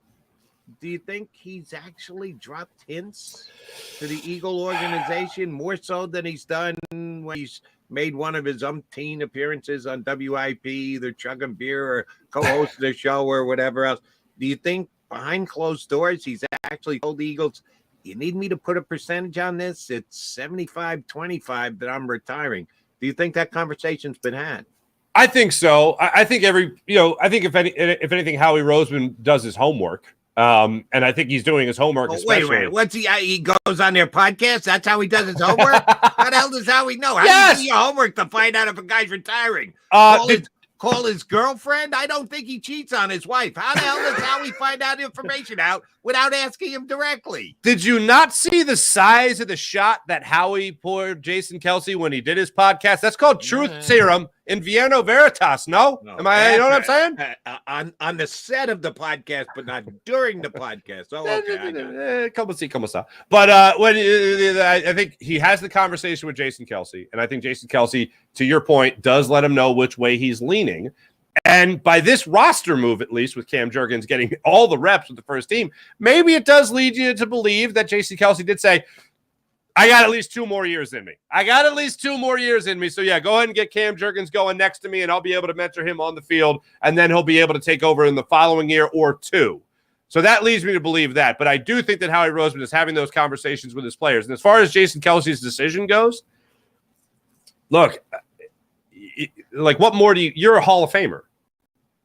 Do you think he's actually dropped hints to the Eagle organization more so than he's done when he's made one of his umpteen appearances on WIP, either chugging beer or co-hosting a show or whatever else? Do you think behind closed doors he's actually told the Eagles, you need me to put a percentage on this? It's 75-25 that I'm retiring. Do you think that conversation's been had? I think so. I think if anything, Howie Roseman does his homework. And I think he's doing his homework. Wait a minute. What's he goes on their podcast? That's how he does his homework? How the hell does Howie know? How do you do your homework to find out if a guy's retiring? Call his girlfriend? I don't think he cheats on his wife. How the hell does Howie find out information out without asking him directly? Did you not see the size of the shot that Howie poured Jason Kelce when he did his podcast? That's called Truth Serum in Vienna Veritas. No? Am I? You know what I'm saying? On the set of the podcast, but not during the podcast. Oh, okay. Come on. But I think he has the conversation with Jason Kelce, and I think Jason Kelce, to your point, does let him know which way he's leaning. And by this roster move, at least with Cam Jurgens getting all the reps with the first team, maybe it does lead you to believe that Jason Kelce did say, I got at least 2 more years in me. So, yeah, go ahead and get Cam Jurgens going next to me, and I'll be able to mentor him on the field, and then he'll be able to take over in the following year or 2. So that leads me to believe that. But I do think that Howie Roseman is having those conversations with his players. And as far as Jason Kelce's decision goes, look, like what more do you're a Hall of Famer.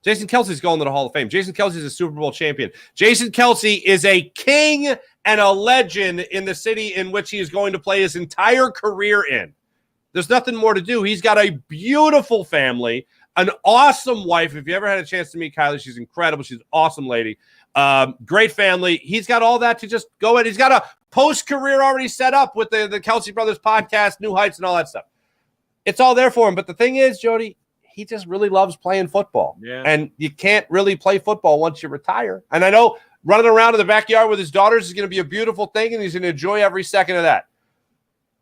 Jason Kelce's going to the Hall of Fame. Jason Kelce is a Super Bowl champion. Jason Kelce is a king and a legend in the city in which he is going to play his entire career in. There's nothing more to do. He's got a beautiful family, an awesome wife. If you ever had a chance to meet Kylie, she's incredible. She's an awesome lady. Great family. He's got all that to just go in. He's got a post-career already set up with the Kelce Brothers podcast, New Heights, and all that stuff. It's all there for him. But the thing is, Jody, he just really loves playing football. Yeah. And you can't really play football once you retire. And I know running around in the backyard with his daughters is going to be a beautiful thing, and he's going to enjoy every second of that.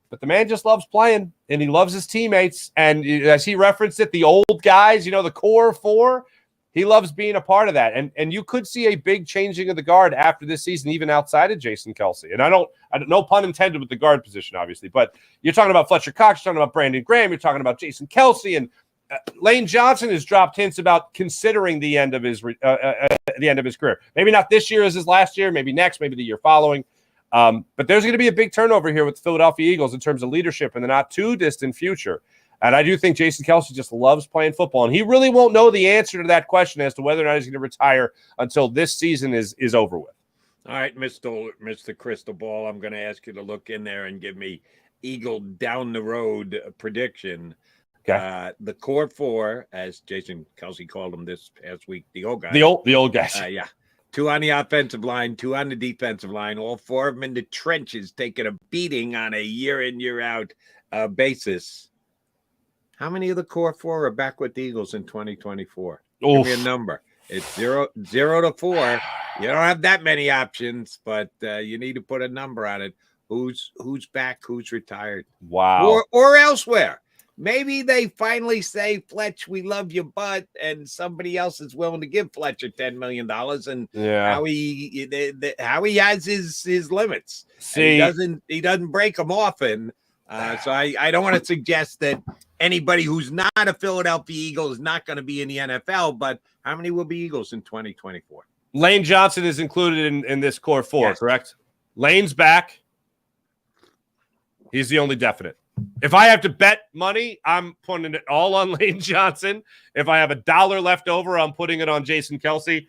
But the man just loves playing, and he loves his teammates. And as he referenced it, the old guys, the core 4, he loves being a part of that. And you could see a big changing of the guard after this season, even outside of Jason Kelce. And I don't no pun intended with the guard position, obviously. But you're talking about Fletcher Cox, you're talking about Brandon Graham, you're talking about Jason Kelce, and Lane Johnson has dropped hints about considering the end of his career. Maybe not this year as his last year, maybe next, maybe the year following. But there's going to be a big turnover here with the Philadelphia Eagles in terms of leadership in the not too distant future. And I do think Jason Kelce just loves playing football, and he really won't know the answer to that question as to whether or not he's going to retire until this season is over with. All right, Mr. Crystal Ball, I'm going to ask you to look in there and give me Eagle down the road prediction. Okay. The core four, as Jason Kelce called them this past week, the old guys. The old guys. Yeah. 2 on the offensive line, 2 on the defensive line, all 4 of them in the trenches, taking a beating on a year in, year out basis. How many of the core 4 are back with the Eagles in 2024? Give me a number. It's 0 to 4. You don't have that many options, but you need to put a number on it. Who's back? Who's retired? Wow. Or elsewhere. Maybe they finally say, Fletch, we love you, but, and somebody else is willing to give Fletcher $10 million, and how he has his limits. See, he doesn't break them often. So I don't want to suggest that anybody who's not a Philadelphia Eagle is not going to be in the NFL, but how many will be Eagles in 2024? Lane Johnson is included in this core 4, yes. Correct? Lane's back. He's the only definite. If I have to bet money, I'm putting it all on Lane Johnson. If I have $1 left over, I'm putting it on Jason Kelce.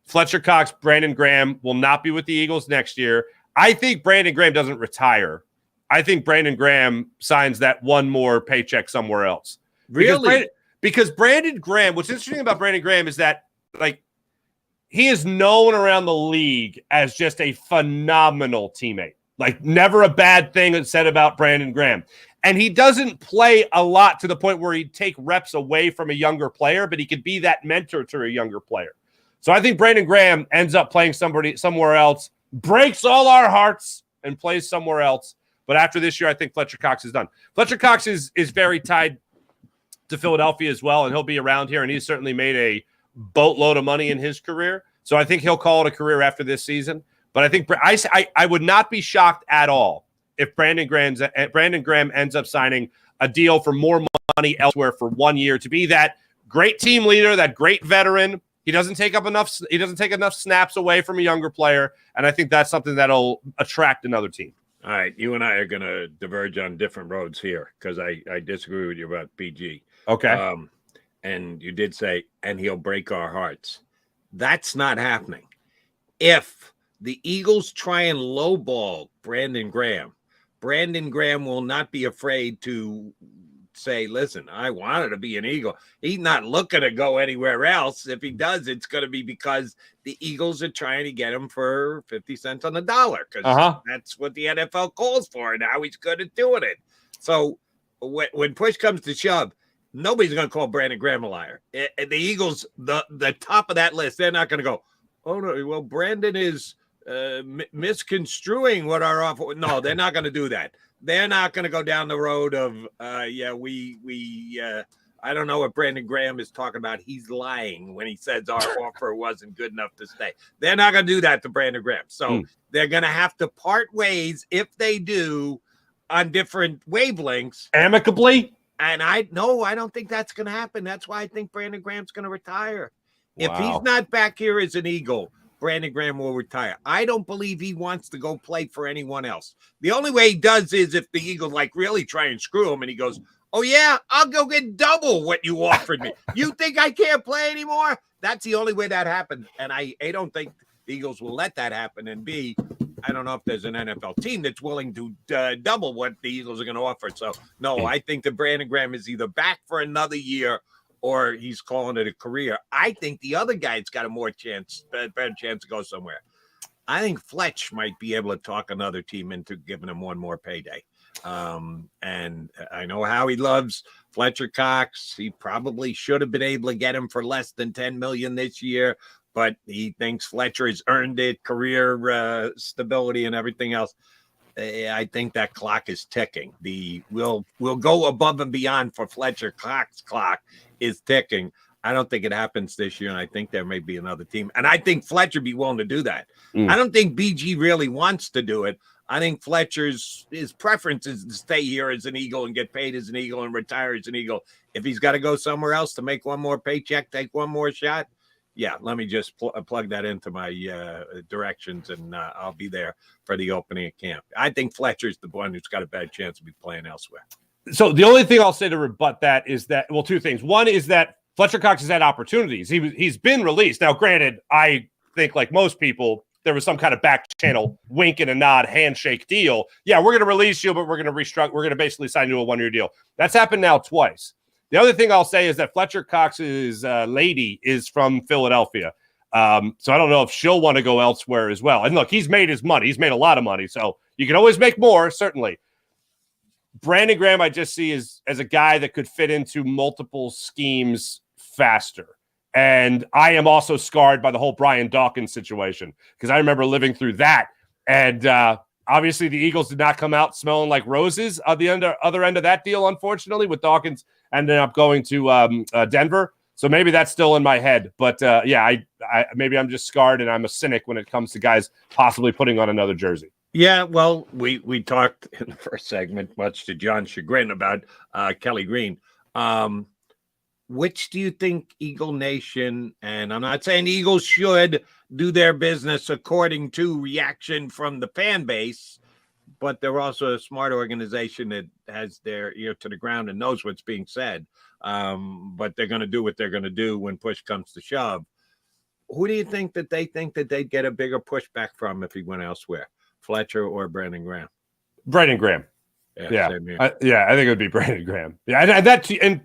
Fletcher Cox, Brandon Graham will not be with the Eagles next year. I think Brandon Graham doesn't retire. I think Brandon Graham signs that one more paycheck somewhere else. Really? Because Brandon Graham, what's interesting about Brandon Graham is that, like, he is known around the league as just a phenomenal teammate. Like, never a bad thing said about Brandon Graham. And he doesn't play a lot to the point where he'd take reps away from a younger player, but he could be that mentor to a younger player. So I think Brandon Graham ends up playing somewhere else, breaks all our hearts, and plays somewhere else. But after this year, I think Fletcher Cox is done. Fletcher Cox is very tied to Philadelphia as well, and he'll be around here, and he's certainly made a boatload of money in his career. So I think he'll call it a career after this season. But I think I would not be shocked at all if Brandon Graham ends up signing a deal for more money elsewhere for 1 year to be that great team leader, that great veteran. He doesn't take enough snaps away from a younger player, and I think that's something that'll attract another team. All right, you and I are going to diverge on different roads here because I disagree with you about BG. Okay. And you did say, and he'll break our hearts. That's not happening. If the Eagles try and lowball Brandon Graham will not be afraid to say, listen, I wanted to be an Eagle. He's not looking to go anywhere else. If he does, it's going to be because the Eagles are trying to get him for 50 cents on the dollar because that's what the NFL calls for, and now he's good at doing it. So when push comes to shove, nobody's going to call Brandon Graham a liar. The Eagles, the top of that list, they're not going to go, oh, no, well, Brandon is misconstruing what our offer. No, they're not going to do that. They're not going to go down the road of, I don't know what Brandon Graham is talking about. He's lying when he says our offer wasn't good enough to stay. They're not going to do that to Brandon Graham. So they're going to have to part ways if they do on different wavelengths. Amicably? And I don't think that's going to happen. That's why I think Brandon Graham's going to retire. Wow. If he's not back here as an Eagle, Brandon Graham will retire. I don't believe he wants to go play for anyone else. The only way he does is if the Eagles really try and screw him and he goes, oh yeah, I'll go get double what you offered me. You think I can't play anymore? That's the only way that happens. And I don't think the Eagles will let that happen. And B, I don't know if there's an NFL team that's willing to double what the Eagles are going to offer. So no, I think that Brandon Graham is either back for another year or he's calling it a career. I think the other guy's got a better chance to go somewhere. I think Fletch might be able to talk another team into giving him one more payday. And I know how he loves Fletcher Cox. He probably should have been able to get him for less than $10 million this year, but he thinks Fletcher has earned it, career stability and everything else. I think that clock is ticking. We'll go above and beyond for Fletcher. Cox clock is ticking. I don't think it happens this year, and I think there may be another team. And I think Fletcher be willing to do that. I don't think BG really wants to do it. I think Fletcher's his preference is to stay here as an Eagle and get paid as an Eagle and retire as an Eagle. If he's got to go somewhere else to make one more paycheck, take one more shot, yeah, let me just plug that into my directions, and I'll be there for the opening of camp. I think Fletcher's the one who's got a bad chance of be playing elsewhere. So the only thing I'll say to rebut that is that, well, two things. One is that Fletcher Cox has had opportunities. He's been released. Now, granted, I think like most people, there was some kind of back channel wink and a nod handshake deal. Yeah, we're going to release you, but we're going to restructure. We're going to basically sign you to a 1-year deal. That's happened now twice. The other thing I'll say is that Fletcher Cox's lady is from Philadelphia. So I don't know if she'll want to go elsewhere as well. And look, he's made his money. He's made a lot of money. So you can always make more, certainly. Brandon Graham, I just see as a guy that could fit into multiple schemes faster. And I am also scarred by the whole Brian Dawkins situation because I remember living through that. And obviously the Eagles did not come out smelling like roses at the other end of that deal, unfortunately, with Dawkins ended up going to Denver. So maybe that's still in my head. But, I maybe I'm just scarred and I'm a cynic when it comes to guys possibly putting on another jersey. Yeah, well, we talked in the first segment, much to John's chagrin, about Kelly Green. Which do you think Eagle Nation, and I'm not saying the Eagles should do their business according to reaction from the fan base, but they're also a smart organization that has their ear to the ground and knows what's being said. But they're going to do what they're going to do when push comes to shove. Who do you think that they'd get a bigger pushback from if he went elsewhere? Fletcher or Brandon Graham? Brandon Graham. Yeah. I think it would be Brandon Graham. Yeah, and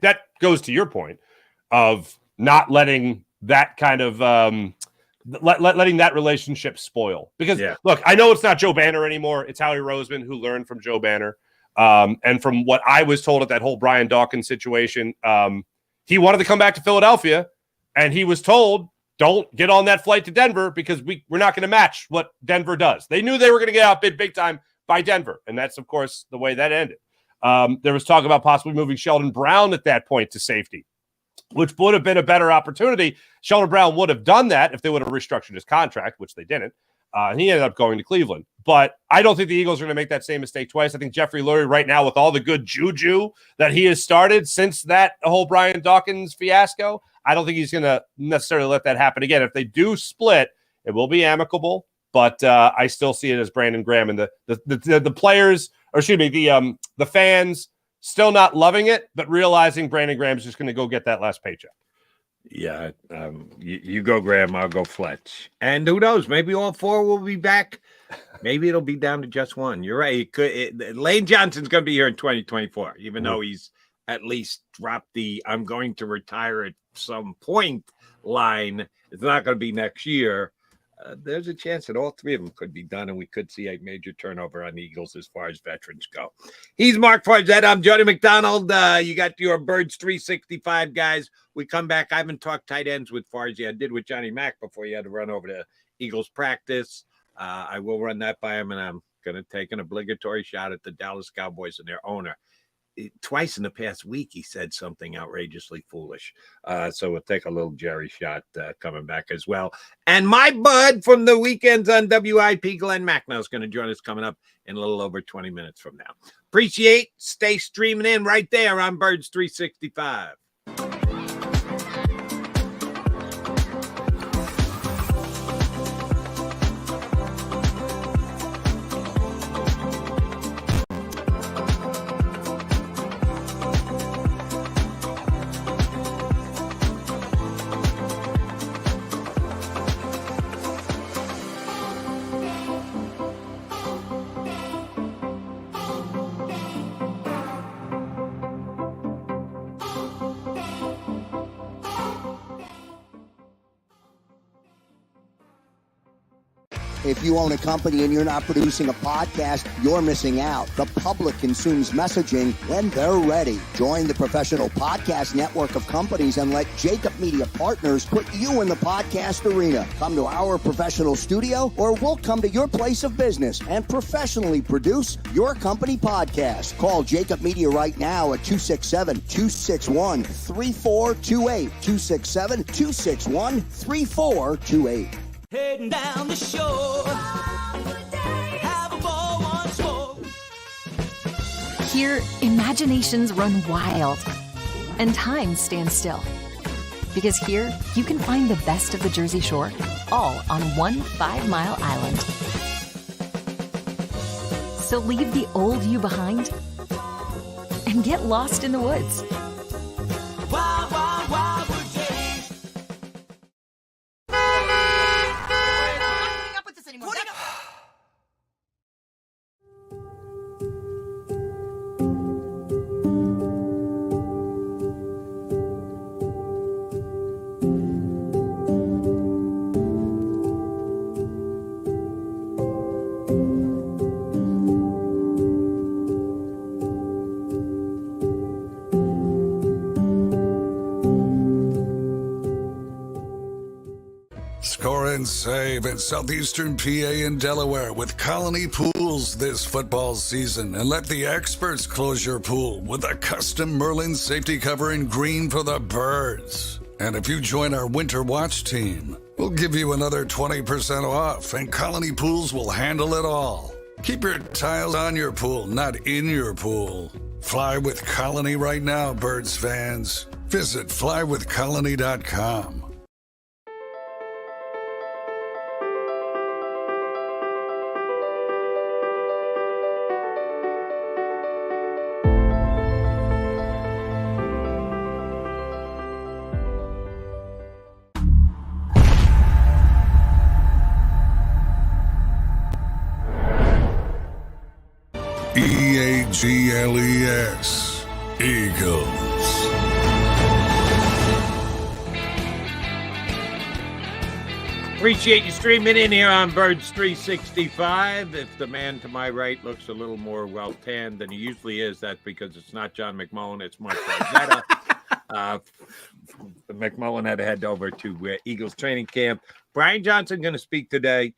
that goes to your point of not letting that kind of letting that relationship spoil. Because look, I know it's not Joe Banner anymore. It's Howie Roseman who learned from Joe Banner. And from what I was told at that whole Brian Dawkins situation, he wanted to come back to Philadelphia, and he was told, don't get on that flight to Denver because we're not going to match what Denver does. They knew they were going to get outbid big time by Denver, and that's, of course, the way that ended. There was talk about possibly moving Sheldon Brown at that point to safety, which would have been a better opportunity. Sheldon Brown would have done that if they would have restructured his contract, which they didn't. And he ended up going to Cleveland. But I don't think the Eagles are going to make that same mistake twice. I think Jeffrey Lurie right now, with all the good juju that he has started since that whole Brian Dawkins fiasco, I don't think he's going to necessarily let that happen again. If they do split, it will be amicable. But I still see it as Brandon Graham and the players, or excuse me, the fans still not loving it, but realizing Brandon Graham's just going to go get that last paycheck. Yeah, you go Graham, I'll go Fletch. And who knows, maybe all four will be back. Maybe it'll be down to just one. You're right. Lane Johnson's going to be here in 2024, even though he's at least dropped the I'm going to retire at some point line. It's not going to be next year. There's a chance that all three of them could be done, and we could see a major turnover on the Eagles as far as veterans go. He's Mark Farzetta. I'm Jody McDonald. You got your Birds 365 guys. We come back. I haven't talked tight ends with Farzy. I did with Johnny Mack before he had to run over to Eagles practice. I will run that by him, and I'm going to take an obligatory shot at the Dallas Cowboys and their owner. Twice in the past week, he said something outrageously foolish. So we'll take a little Jerry shot coming back as well. And my bud from the weekends on WIP, Glenn Macnow, is going to join us coming up in a little over 20 minutes from now. Stay streaming in right there on Birds 365. If you own a company and you're not producing a podcast, you're missing out. The public consumes messaging when they're ready. Join the professional podcast network of companies and let JAKIB Media Partners put you in the podcast arena. Come to our professional studio, or we'll come to your place of business and professionally produce your company podcast. Call JAKIB Media right now at 267-261-3428. 267-261-3428. Heading down the shore, have a ball once more. Here, imaginations run wild and time stands still. Because here, you can find the best of the Jersey Shore, all on one 5-mile island. So leave the old you behind and get lost in the woods. Wild, wild, wild would change. Score and save in southeastern PA and Delaware with Colony Pools this football season, and let the experts close your pool with a custom Merlin safety cover in green for the birds. And if you join our Winter Watch team, we'll give you another 20% off, and Colony Pools will handle it all. Keep your tiles on your pool, not in your pool. Fly with Colony right now, Birds fans. Visit flywithcolony.com. EAGLES, Eagles. Appreciate you streaming in here on Birds 365. If the man to my right looks a little more well-tanned than he usually is, that's because it's not John McMullen, it's Mark Krause. McMullen had to head over to Eagles training camp. Brian Johnson going to speak today.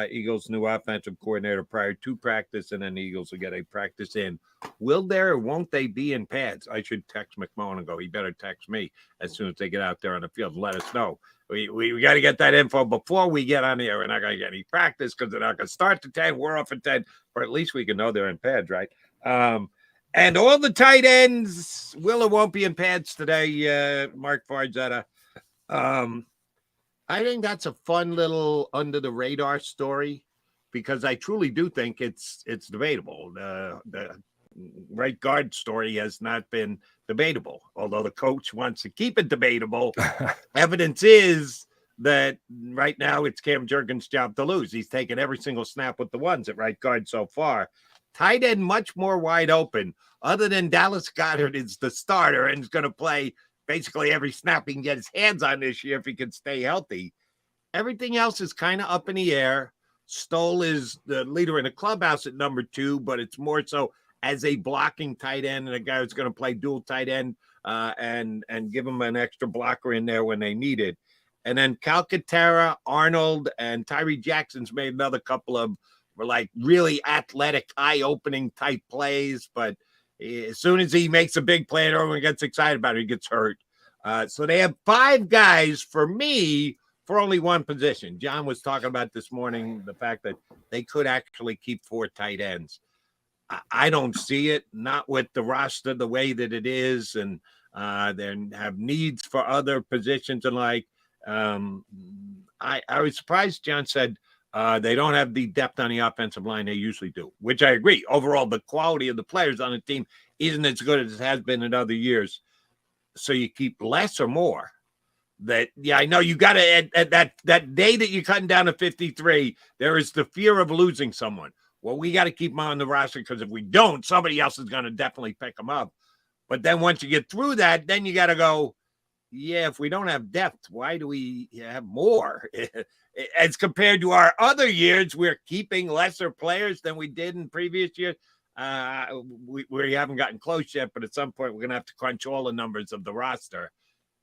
Eagles' new offensive coordinator prior to practice, and then the Eagles will get a practice in. Will there or won't they be in pads? I should text McMullen and go, he better text me as soon as they get out there on the field and let us know. We got to get that info before we get on the air. We're not going to get any practice because they're not going to start to 10. We're off at 10, or at least we can know they're in pads, right? And all the tight ends will or won't be in pads today, Mark Farzetta. I think that's a fun little under the radar story because I truly do think it's debatable. The right guard story has not been debatable, although the coach wants to keep it debatable. Evidence is that right now it's Cam Jurgens' job to lose. He's taken every single snap with the ones at right guard so far. Tight end much more wide open. Other than Dallas Goedert is the starter and is going to play basically every snap he can get his hands on this year if he can stay healthy. Everything else is kind of up in the air. Stoll is the leader in the clubhouse at number 2, but it's more so as a blocking tight end and a guy who's going to play dual tight end and give him an extra blocker in there when they need it. And then Calcaterra, Arnold, and Tyree Jackson's made another couple of like really athletic, eye-opening type plays, but as soon as he makes a big play and everyone gets excited about it, he gets hurt. So they have 5 guys for me for only one position. John was talking about this morning the fact that they could actually keep 4 tight ends. I don't see it, not with the roster the way that it is, and they have needs for other positions and like. I was surprised John said they don't have the depth on the offensive line they usually do, which I agree. Overall, the quality of the players on the team isn't as good as it has been in other years. So you keep less or more. I know you got to at that day that you're cutting down to 53, there is the fear of losing someone. Well, we got to keep them on the roster because if we don't, somebody else is going to definitely pick them up. But then once you get through that, then you got to go, yeah, if we don't have depth, why do we have more? As compared to our other years, we're keeping lesser players than we did in previous years. We haven't gotten close yet, but at some point we're going to have to crunch all the numbers of the roster.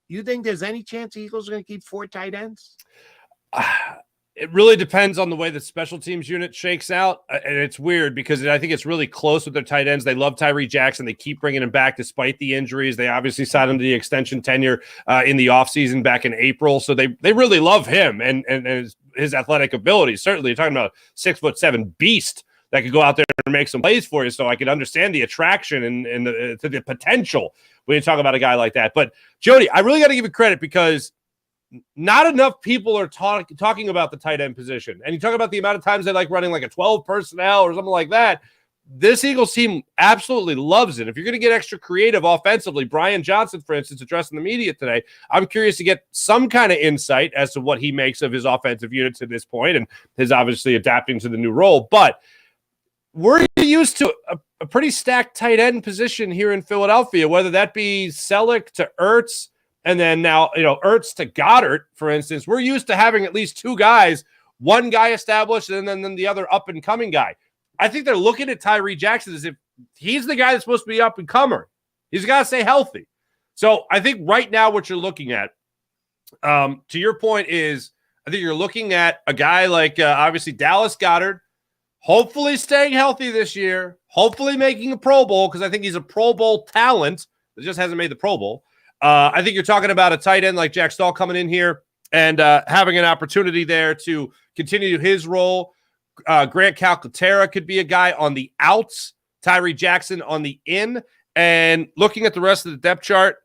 You think there's any chance the Eagles are going to keep 4 tight ends? It really depends on the way the special teams unit shakes out. And it's weird because I think it's really close with their tight ends. They love Tyree Jackson. They keep bringing him back despite the injuries. They obviously signed him to the extension tenure in the offseason back in April. So they really love him and his athletic abilities. Certainly, you're talking about a 6'7" beast that could go out there and make some plays for you. So I could understand the attraction and the potential when you talk about a guy like that. But Jody, I really got to give you credit because not enough people are talking about the tight end position. And you talk about the amount of times they like running like a 12 personnel or something like that. this Eagles team absolutely loves it. If you're going to get extra creative offensively, Brian Johnson, for instance, addressing the media today, I'm curious to get some kind of insight as to what he makes of his offensive unit to this point and his obviously adapting to the new role. But we're used to a pretty stacked tight end position here in Philadelphia, whether that be Selleck to Ertz, and then now, Ertz to Goddard, for instance. We're used to having at least two guys, one guy established and then the other up-and-coming guy. I think they're looking at Tyree Jackson as if he's the guy that's supposed to be up-and-comer. He's got to stay healthy. So I think right now what you're looking at, to your point, is I think you're looking at a guy like, obviously, Dallas Goedert, hopefully staying healthy this year, hopefully making a Pro Bowl, because I think he's a Pro Bowl talent that just hasn't made the Pro Bowl. I think you're talking about a tight end like Jack Stahl coming in here and having an opportunity there to continue his role. Grant Calcaterra could be a guy on the outs, Tyree Jackson on the in. And looking at the rest of the depth chart,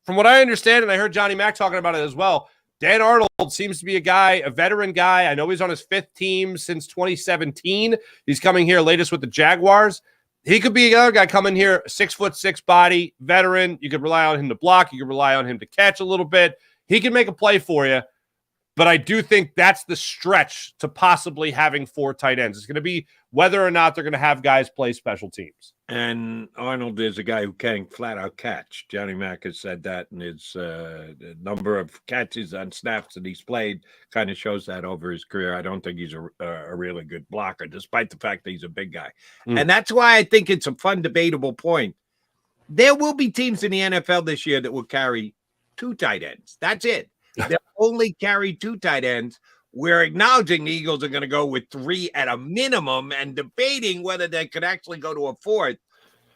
from what I understand, and I heard Johnny Mack talking about it as well, Dan Arnold seems to be a guy, a veteran guy. I know he's on his 5th team since 2017. He's coming here latest with the Jaguars. He could be another guy coming here, 6'6" body, veteran. You could rely on him to block. You could rely on him to catch a little bit. He can make a play for you. But I do think that's the stretch to possibly having 4 tight ends. It's going to be whether or not they're going to have guys play special teams. And Arnold is a guy who can flat-out catch. Johnny Mack has said that, and his number of catches on snaps that he's played kind of shows that over his career. I don't think he's a really good blocker, despite the fact that he's a big guy. And that's why I think it's a fun, debatable point. There will be teams in the NFL this year that will carry 2 tight ends. That's it. They'll only carry 2 tight ends. We're acknowledging the Eagles are going to go with 3 at a minimum and debating whether they could actually go to a 4th.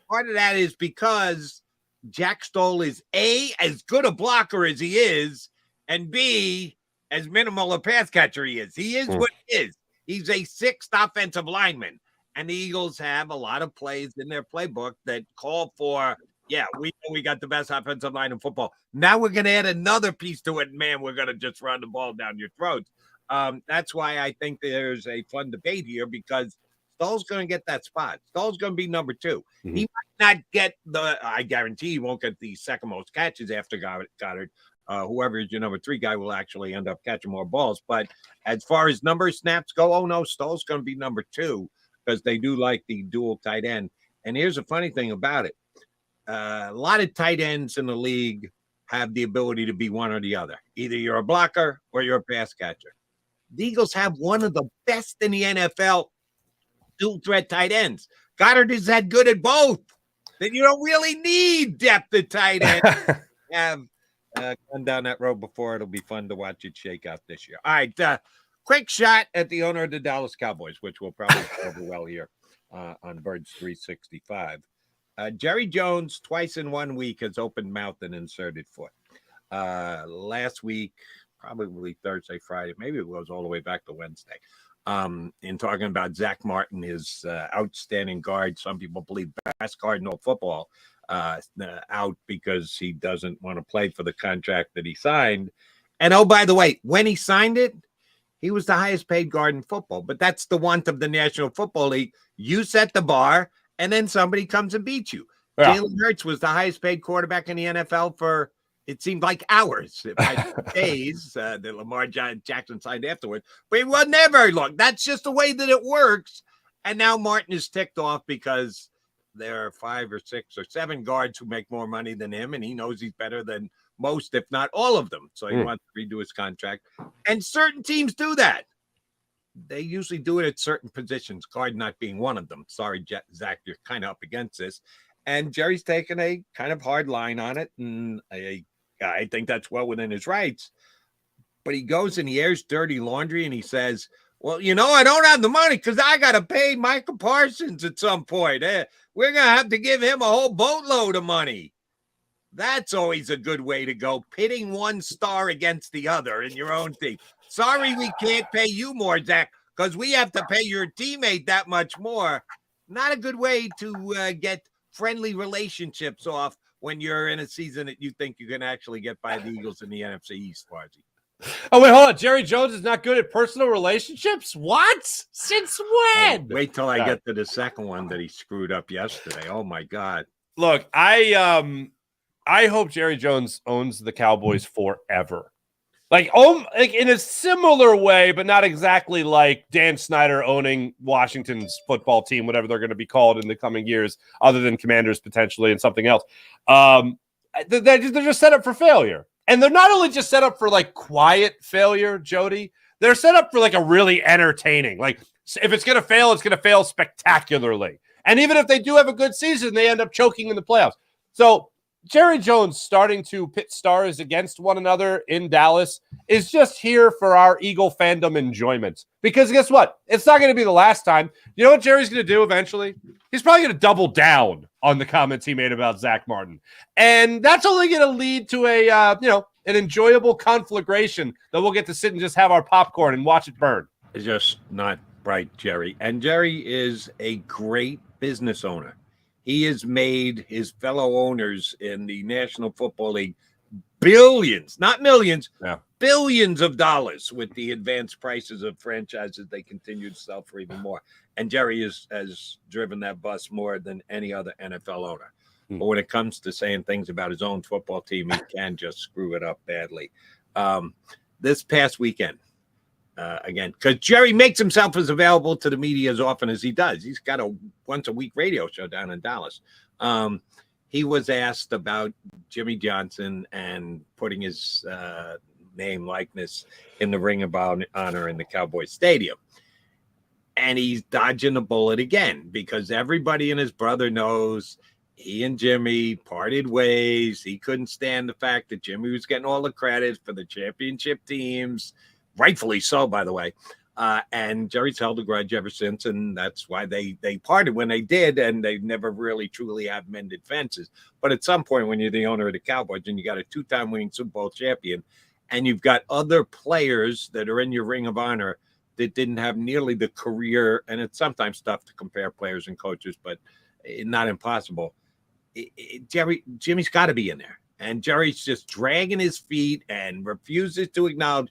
Part of that is because Jack Stoll is A, as good a blocker as he is, and B, as minimal a pass catcher he is. He is what he is. He's a 6th offensive lineman. And the Eagles have a lot of plays in their playbook that call for, yeah, we know we got the best offensive line in football. Now we're going to add another piece to it. Man, we're going to just run the ball down your throats. That's why I think there's a fun debate here, because Stoll's going to get that spot. Stoll's going to be number 2. He might not get I guarantee he won't get the second most catches after Goddard. Whoever is your number 3 guy will actually end up catching more balls. But as far as number of snaps go, oh no, Stoll's going to be number 2 because they do like the dual tight end. And here's a funny thing about it. A lot of tight ends in the league have the ability to be one or the other. Either you're a blocker or you're a pass catcher. The Eagles have one of the best in the NFL dual threat tight ends. Goddard is that good at both. Then you don't really need depth at tight end. Have gone down that road before. It'll be fun to watch it shake out this year. All right, quick shot at the owner of the Dallas Cowboys, which will probably cover well here on Birds 365. Jerry Jones, twice in 1 week, has opened mouth and inserted foot. Last week, probably Thursday, Friday, maybe it was all the way back to Wednesday, in talking about Zach Martin, his outstanding guard, some people believe best guard in all football, out because he doesn't want to play for the contract that he signed. And oh, by the way, when he signed it, he was the highest paid guard in football. But that's the want of the National Football League. You set the bar, and then somebody comes and beats you. Yeah. Jalen Hurts was the highest paid quarterback in the NFL for, it seemed like hours, days that Lamar Jackson signed afterwards. But he wasn't there very long. That's just the way that it works. And now Martin is ticked off because there are 5 or 6 or 7 guards who make more money than him, and he knows he's better than most, if not all of them. So he wants to redo his contract. And certain teams do that. They usually do it at certain positions, guard not being one of them. Sorry, Zach, you're kind of up against this. And Jerry's taken a kind of hard line on it, and I think that's well within his rights. But he goes and he airs dirty laundry, and he says, well, I don't have the money because I got to pay Michael Parsons at some point. We're going to have to give him a whole boatload of money. That's always a good way to go, pitting one star against the other in your own team. Sorry, we can't pay you more, Zach, because we have to pay your teammate that much more. Not a good way to get friendly relationships off when you're in a season that you think you can actually get by the Eagles in the NFC East, Farzi. Oh, wait, hold on. Jerry Jones is not good at personal relationships? What? Since when? Wait till I get to the second one that he screwed up yesterday. Oh, my God. Look, I hope Jerry Jones owns the Cowboys forever. Like in a similar way, but not exactly like Dan Snyder owning Washington's football team, whatever they're going to be called in the coming years, other than Commanders potentially and something else. They're just set up for failure. And they're not only just set up for like quiet failure, Jody, they're set up for like a really entertaining. Like if it's going to fail spectacularly. And even if they do have a good season, they end up choking in the playoffs. So Jerry Jones starting to pit stars against one another in Dallas is just here for our Eagle fandom enjoyment. Because guess what? It's not going to be the last time. You know what Jerry's going to do eventually? He's probably going to double down on the comments he made about Zach Martin. And that's only going to lead to an enjoyable conflagration that we'll get to sit and just have our popcorn and watch it burn. It's just not right, Jerry. And Jerry is a great business owner. He has made his fellow owners in the National Football League billions, not millions, billions of dollars with the advanced prices of franchises they continue to sell for even more. And Jerry has driven that bus more than any other NFL owner. But when it comes to saying things about his own football team, he can just screw it up badly. This past weekend, again, because Jerry makes himself as available to the media as often as he does. He's got a once-a-week radio show down in Dallas. He was asked about Jimmy Johnson and putting his name likeness in the Ring of Honor in the Cowboys Stadium. And he's dodging a bullet again because everybody and his brother knows he and Jimmy parted ways. He couldn't stand the fact that Jimmy was getting all the credit for the championship teams. Rightfully so, by the way. And Jerry's held a grudge ever since, and that's why they parted when they did, and they never really truly have mended fences. But at some point, when you're the owner of the Cowboys and you got a two-time winning Super Bowl champion, and you've got other players that are in your Ring of Honor that didn't have nearly the career, and it's sometimes tough to compare players and coaches, but not impossible. Jimmy's got to be in there. And Jerry's just dragging his feet and refuses to acknowledge.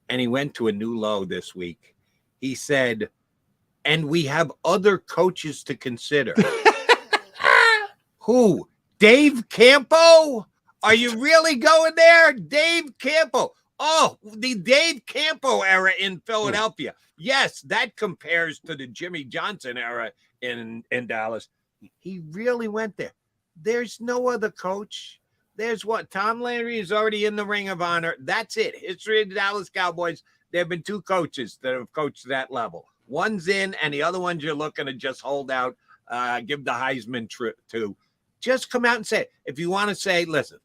And he went to a new low this week. He said, and we have other coaches to consider. Who? Dave Campo? Are you really going there? Dave Campo. Oh, the Dave Campo era in Philadelphia. Yes, that compares to the Jimmy Johnson era in Dallas. He really went there. There's no other coach. There's what? Tom Landry is already in the Ring of Honor. That's it. History of the Dallas Cowboys. There have been two coaches that have coached that level. One's in, and the other one's you're looking to just hold out, give the Heisman to. Just come out and say it. If you want to say, listen,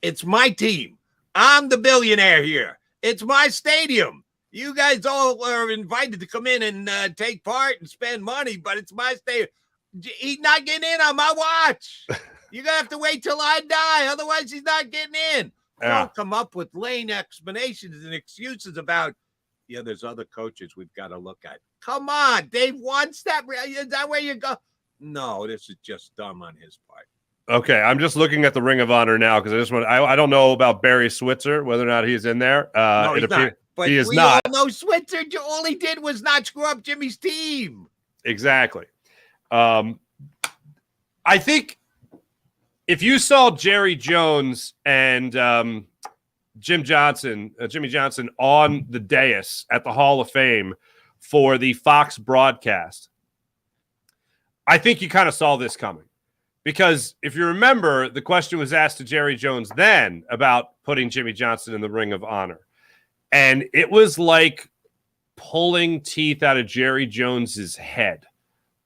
it's my team. I'm the billionaire here. It's my stadium. You guys all are invited to come in and take part and spend money, but it's my stadium. He's not getting in on my watch. You're going to have to wait till I die. Otherwise, he's not getting in. Yeah. Don't come up with lame explanations and excuses about, there's other coaches we've got to look at. Come on, Dave wants that. Is that where you go? No, this is just dumb on his part. Okay, I'm just looking at the Ring of Honor now because I don't know about Barry Switzer, whether or not he's in there. No, he's not. But he is we not. all know Switzer, all he did was not screw up Jimmy's team. Exactly. I think if you saw Jerry Jones and Jimmy Johnson on the dais at the Hall of Fame for the Fox broadcast, I think you kind of saw this coming. Because if you remember, the question was asked to Jerry Jones then about putting Jimmy Johnson in the Ring of Honor. And it was like pulling teeth out of Jerry Jones's head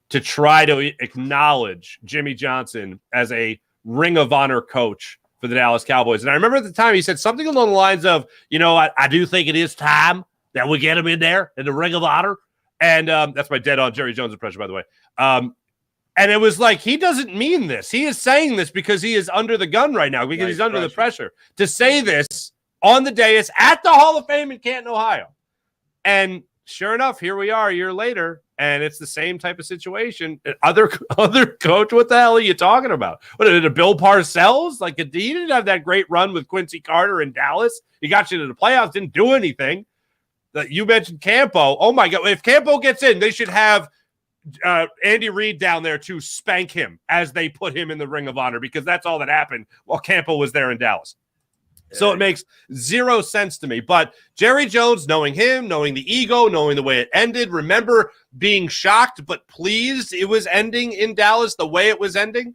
to try to acknowledge Jimmy Johnson as a Ring of Honor coach for the Dallas Cowboys. And I remember at the time he said something along the lines of, I do think it is time that we get him in there in the Ring of Honor. And that's my dead on Jerry Jones impression, by the way. And it was like, he doesn't mean this. He is saying this because he is under the gun right now, because he's under the pressure to say this on the dais at the Hall of Fame in Canton, Ohio. And sure enough, here we are a year later, And it's the same type of situation. Other coach, what the hell are you talking about? What did a Bill Parcells? Like, he didn't have that great run with Quincy Carter in Dallas. He got you to the playoffs, didn't do anything. You mentioned Campo. Oh my God! If Campo gets in, they should have Andy Reid down there to spank him as they put him in the Ring of Honor, because that's all that happened while Campo was there in Dallas. So it makes zero sense to me. But Jerry Jones, knowing him, knowing the ego, knowing the way it ended, remember being shocked but pleased it was ending in Dallas the way it was ending.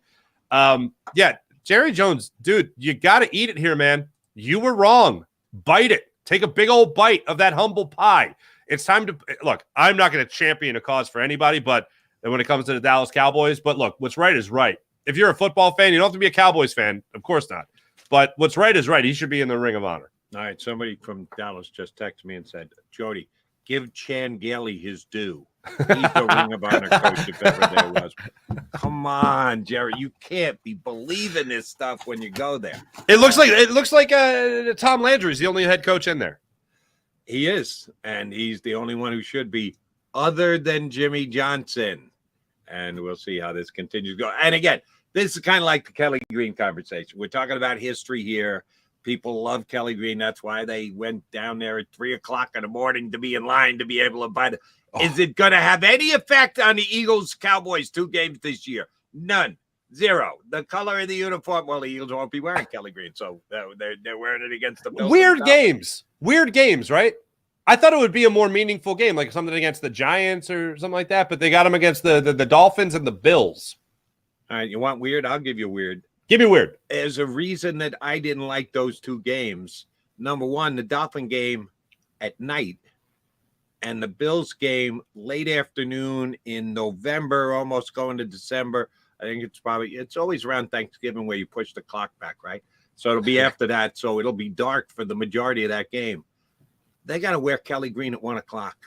Yeah, Jerry Jones, dude, you got to eat it here, man. You were wrong. Bite it. Take a big old bite of that humble pie. It's time to – look, I'm not going to champion a cause for anybody, but when it comes to the Dallas Cowboys, but look, what's right is right. If you're a football fan, you don't have to be a Cowboys fan. Of course not. But what's right is right. He should be in the Ring of Honor. All right. Somebody from Dallas just texted me and said, Jody, give Chan Gailey his due. He's the Ring of Honor coach if ever there was. Come on, Jerry. You can't be believing this stuff when you go there. It looks like Tom Landry's the only head coach in there. He is. And he's the only one who should be, other than Jimmy Johnson. And we'll see how this continues to go. And again, this is kind of like the Kelly Green conversation. We're talking about history here. People love Kelly Green. That's why they went down there at 3 o'clock in the morning to be in line to be able to buy the. Is it going to have any effect on the Eagles-Cowboys 2 games this year? None. Zero. The color of the uniform, well, the Eagles won't be wearing Kelly Green, so they're wearing it against the Bills. Weird games, right? I thought it would be a more meaningful game, like something against the Giants or something like that, but they got them against the Dolphins and the Bills. All right, you want weird? I'll give you weird. Give me weird. There's a reason that I didn't like those 2 games. Number one, the Dolphin game at night and the Bills game late afternoon in November, almost going to December. I think it's always around Thanksgiving where you push the clock back, right? So it'll be after that. So it'll be dark for the majority of that game. They got to wear Kelly Green at 1 o'clock.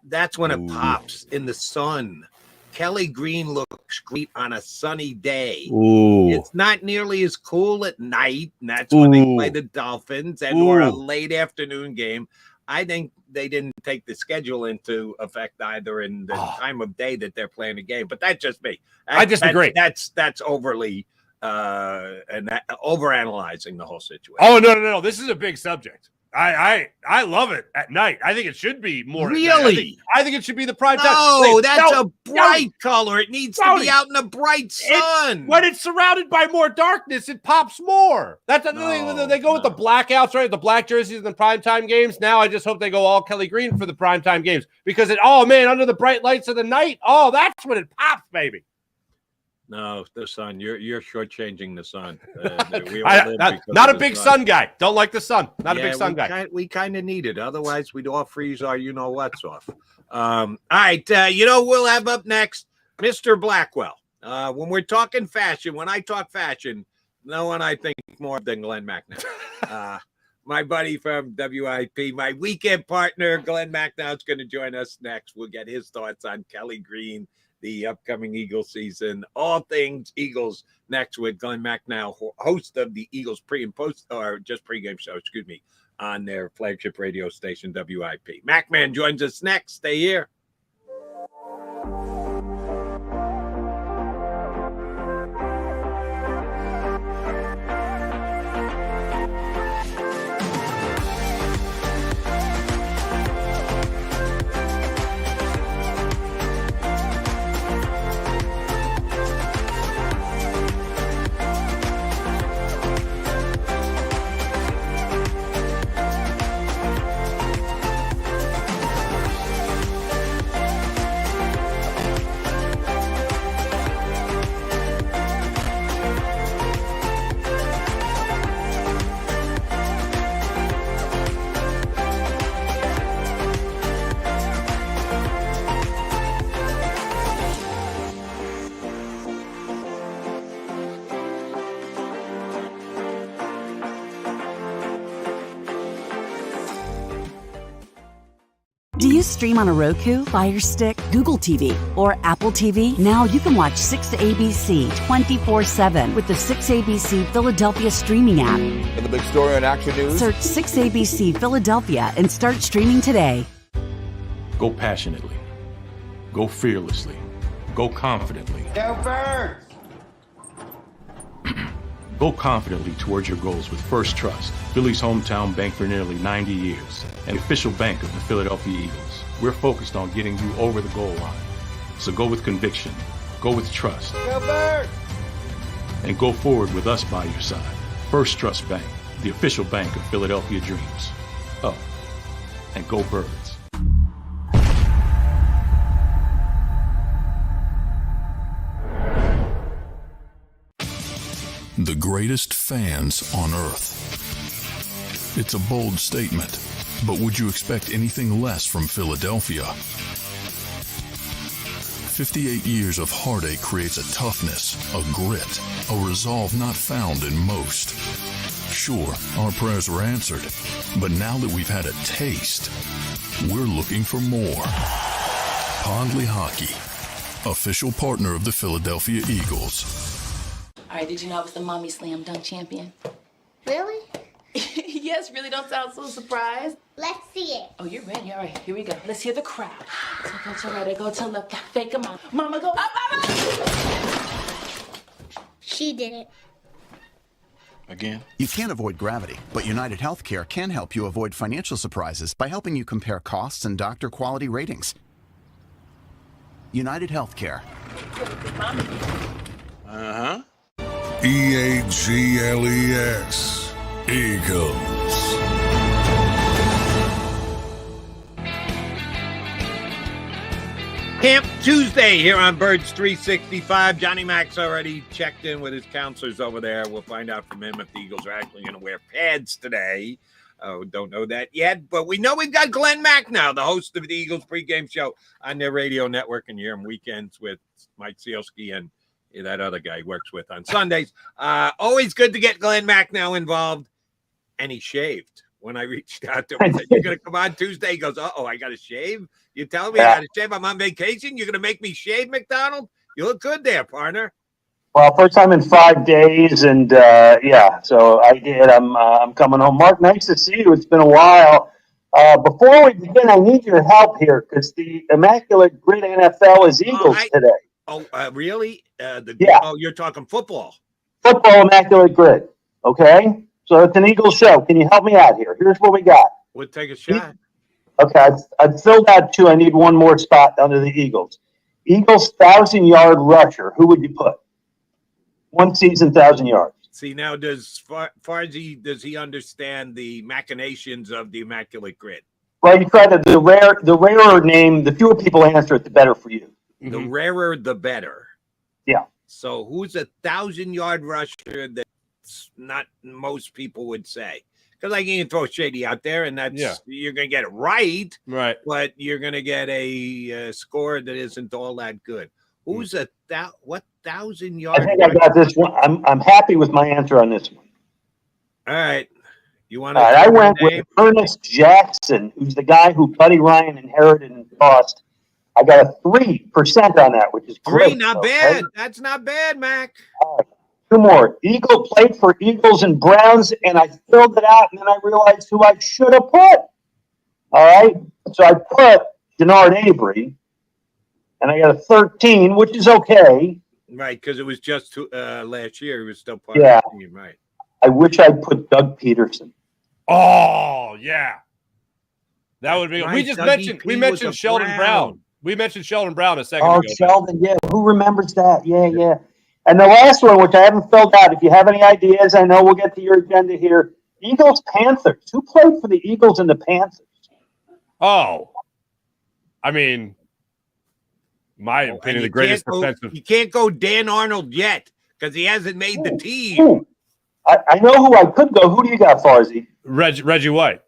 That's when it pops in the sun. Kelly Green looks great on a sunny day. Ooh. It's not nearly as cool at night, and that's when they play the Dolphins or a late afternoon game. I think they didn't take the schedule into effect either in the time of day that they're playing the game. But that's just me. I disagree. That's overly overanalyzing the whole situation. Oh, no. This is a big subject. I love it at night. I think it should be more. Really? I think it should be the prime time. No, that's a bright color. It needs to be out in the bright sun. When it's surrounded by more darkness, it pops more. That's the thing. They go with the blackouts, right? The black jerseys in the primetime games. Now I just hope they go all Kelly Green for the primetime games because under the bright lights of the night, that's when it pops, baby. No, the sun. You're shortchanging the sun. Not a big sun guy. Don't like the sun. Not a big sun guy. We kind of need it. Otherwise, we'd all freeze our what's off. All right. We'll have up next Mr. Blackwell. When we're talking fashion, when I talk fashion, no one I think more than Glenn McNabb. My buddy from WIP, my weekend partner, Glenn McNabb, is going to join us next. We'll get his thoughts on Kelly Green, the upcoming Eagles season, all things Eagles next with Glenn McNabb, host of the Eagles pre and post, or just pregame show, on their flagship radio station, WIP. McMahon joins us next. Stay here. Do you stream on a Roku, Fire Stick, Google TV, or Apple TV? Now you can watch 6ABC 24/7 with the 6ABC Philadelphia streaming app. And the big story on Action News. Search 6ABC Philadelphia and start streaming today. Go passionately. Go fearlessly. Go confidently. Go Birds! Go confidently towards your goals with First Trust, Philly's hometown bank for nearly 90 years, and the official bank of the Philadelphia Eagles. We're focused on getting you over the goal line. So go with conviction, go with trust, Go Birds! and go forward with us by your side. First Trust Bank, the official bank of Philadelphia dreams. Oh, and go Birds. The greatest fans on earth. It's a bold statement, but would you expect anything less from Philadelphia? 58 years of heartache creates a toughness, a grit, a resolve not found in most. Sure, our prayers were answered, but now that we've had a taste, we're looking for more. Pondley Hockey, official partner of the Philadelphia Eagles. All right, did you know I was the mommy slam dunk champion? Really? Yes, really don't sound so surprised. Let's see it. Oh, you're ready. All right, here we go. Let's hear the crowd. So go to right, I go to left, fake 'em out. Mama, go up, up, up. She did it. Again? You can't avoid gravity, but United Healthcare can help you avoid financial surprises by helping you compare costs and doctor quality ratings. United Healthcare. Uh-huh. EAGLES. Eagles. Camp Tuesday here on Birds 365. Johnny Mac's already checked in with his counselors over there. We'll find out from him if the Eagles are actually going to wear pads today. Don't know that yet, but we know we've got Glenn Mack now, the host of the Eagles pregame show on their radio network, and you hear him weekends with Mike Sealski and that other guy he works with on Sundays. Always good to get Glenn Mack now involved, and he shaved. When I reached out to him, I said, "You're going to come on Tuesday?" He goes, "Uh-oh, I got to shave? You're telling me I got to shave? I'm on vacation? You're going to make me shave, McDonald? You look good there, partner." Well, first time in 5 days, and yeah, so I did. I'm coming home. Mark, nice to see you. It's been a while. Before we begin, I need your help here because the Immaculate Grid NFL is Eagles today. Oh, really? Yeah. Oh, you're talking football. Football Immaculate Grid. Okay, so it's an Eagles show. Can you help me out here? Here's what we got. We'll take a shot. Okay, I've filled out two. I need one more spot under the Eagles. Eagles 1,000-yard rusher. Who would you put? One season, 1,000 yards. See, now does Farzy, does he understand the machinations of the Immaculate Grid? Well, you try the rarer name, the fewer people answer it, the better for you. The rarer, the better. Yeah. So who's a 1,000-yard rusher that's not most people would say? Because like you can throw Shady out there, and that's you're going to get it right, but you're going to get a score that isn't all that good. Who's a 1,000-yard? I think I got this one. I'm happy with my answer on this one. All right. You want to? I went with Ernest Jackson, who's the guy who Buddy Ryan inherited and cost. I got a 3% on that, which is great. 3, not bad. Right? That's not bad, Mac. Two more. Eagle played for Eagles and Browns, and I filled it out, and then I realized who I should have put. All right? So I put Jannard Avery, and I got a 13, which is okay. Right, because it was just last year. He was still part of the team, right? I wish I'd put Doug Peterson. Oh, yeah. That would be. Right, We mentioned Sheldon Brown. We mentioned Sheldon Brown a second ago. Oh, Sheldon, yeah. Who remembers that? Yeah. And the last one, which I haven't filled out, if you have any ideas, I know we'll get to your agenda here. Eagles-Panthers. Who played for the Eagles and the Panthers? Oh. I mean, my opinion, the greatest defensive. You can't go Dan Arnold yet because he hasn't made the team. Ooh. I know who I could go. Who do you got, Farzy? Reggie White.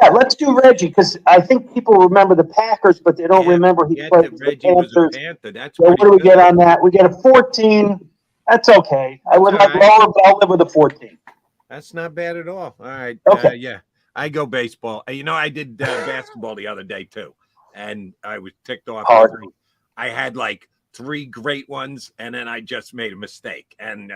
Yeah, let's do Reggie because I think people remember the Packers, but they don't remember he played for the Panthers. Was a Panther. That's so what do we get on that? We get a 14. That's okay. I would like lower, but I'll live with a 14. That's not bad at all. All right. Okay. Yeah, I go baseball. You know, I did basketball the other day too, and I was ticked off. I had like 3 great ones, and then I just made a mistake. And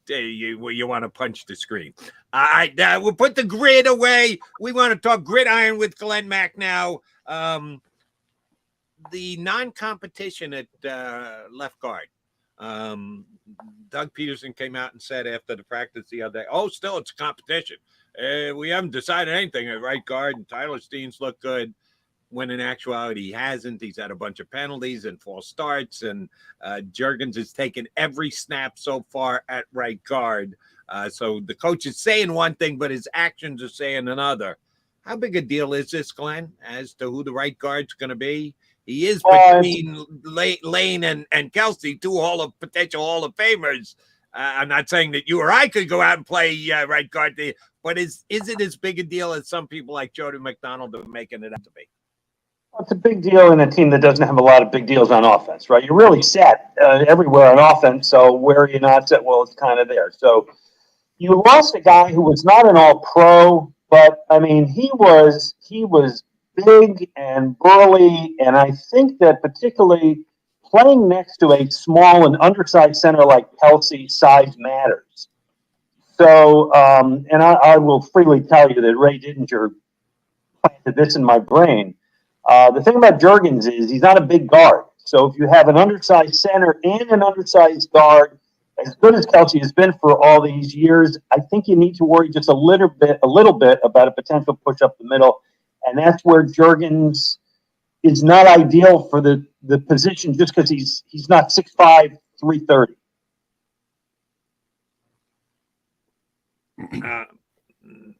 you want to punch the screen. All right, we'll put the grid away. We want to talk gridiron with Glenn Mack now. the non-competition at left guard. Doug Peterson came out and said after the practice the other day, still it's a competition. We haven't decided anything at right guard, and Tyler Steen's looked good, when in actuality he hasn't. He's had a bunch of penalties and false starts, and Juergens has taken every snap so far at right guard. So the coach is saying one thing, but his actions are saying another. How big a deal is this, Glenn, as to who the right guard's going to be? He is between Lane and Kelsey, two potential Hall of Famers. I'm not saying that you or I could go out and play right guard, but is it as big a deal as some people like Jody McDonald are making it out to be? Well, it's a big deal in a team that doesn't have a lot of big deals on offense, right? You're really set everywhere on offense, so where are you not set? Well, it's kind of there. So you lost a guy who was not an all-pro, but, I mean, he was big and burly, and I think that particularly playing next to a small and undersized center like Kelsey, size matters. So, and I will freely tell you that Ray Didinger planted this in my brain. The thing about Juergens is he's not a big guard. So if you have an undersized center and an undersized guard, as good as Kelsey has been for all these years, I think you need to worry just a little bit about a potential push up the middle. And that's where Juergens is not ideal for the position just because he's not 6'5", 330.